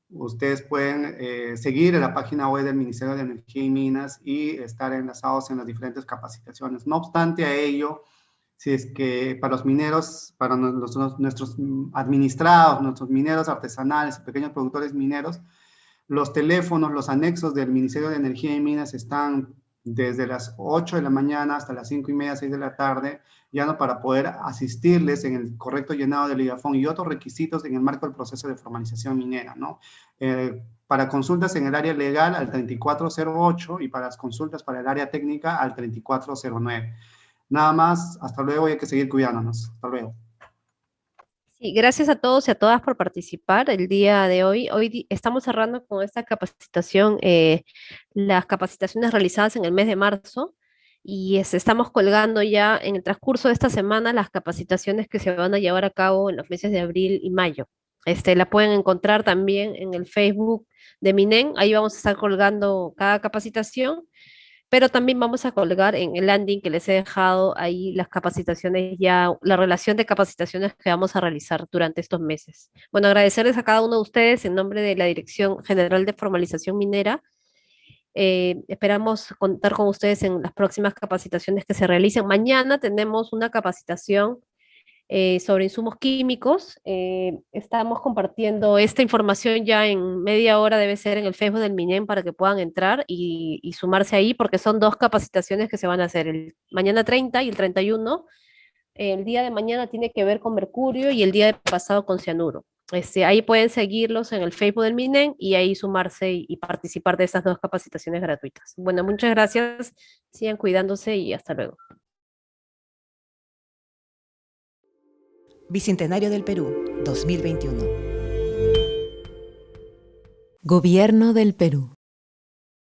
ustedes pueden seguir en la página web del Ministerio de Energía y Minas y estar enlazados en las diferentes capacitaciones. No obstante a ello, si es que para los mineros, para nuestros administrados, nuestros mineros artesanales y pequeños productores mineros, los teléfonos, los anexos del Ministerio de Energía y Minas están desde las 8 de la mañana hasta las 5:30, 6 de la tarde, ya no para poder asistirles en el correcto llenado del IGAFON y otros requisitos en el marco del proceso de formalización minera, ¿no? Para consultas en el área legal al 3408 y para las consultas para el área técnica al 3409. Nada más, hasta luego y hay que seguir cuidándonos. Hasta luego. Sí, gracias a todos y a todas por participar el día de hoy. Hoy estamos cerrando con esta capacitación, las capacitaciones realizadas en el mes de marzo y estamos colgando ya en el transcurso de esta semana las capacitaciones que se van a llevar a cabo en los meses de abril y mayo. La pueden encontrar también en el Facebook de Minen. Ahí vamos a estar colgando cada capacitación, pero también vamos a colgar en el landing que les he dejado ahí las capacitaciones ya, la relación de capacitaciones que vamos a realizar durante estos meses. Bueno, agradecerles a cada uno de ustedes en nombre de la Dirección General de Formalización Minera. Esperamos contar con ustedes en las próximas capacitaciones que se realicen. Mañana tenemos una capacitación sobre insumos químicos. Estamos compartiendo esta información ya en media hora, debe ser en el Facebook del MINEM para que puedan entrar y sumarse ahí, porque son dos capacitaciones que se van a hacer, el mañana 30 y el 31. El día de mañana tiene que ver con mercurio y el día de pasado con cianuro. Ahí pueden seguirlos en el Facebook del MINEN y ahí sumarse y participar de estas dos capacitaciones gratuitas. Bueno, muchas gracias. Sigan cuidándose y hasta luego. Bicentenario del Perú, 2021. Gobierno del Perú.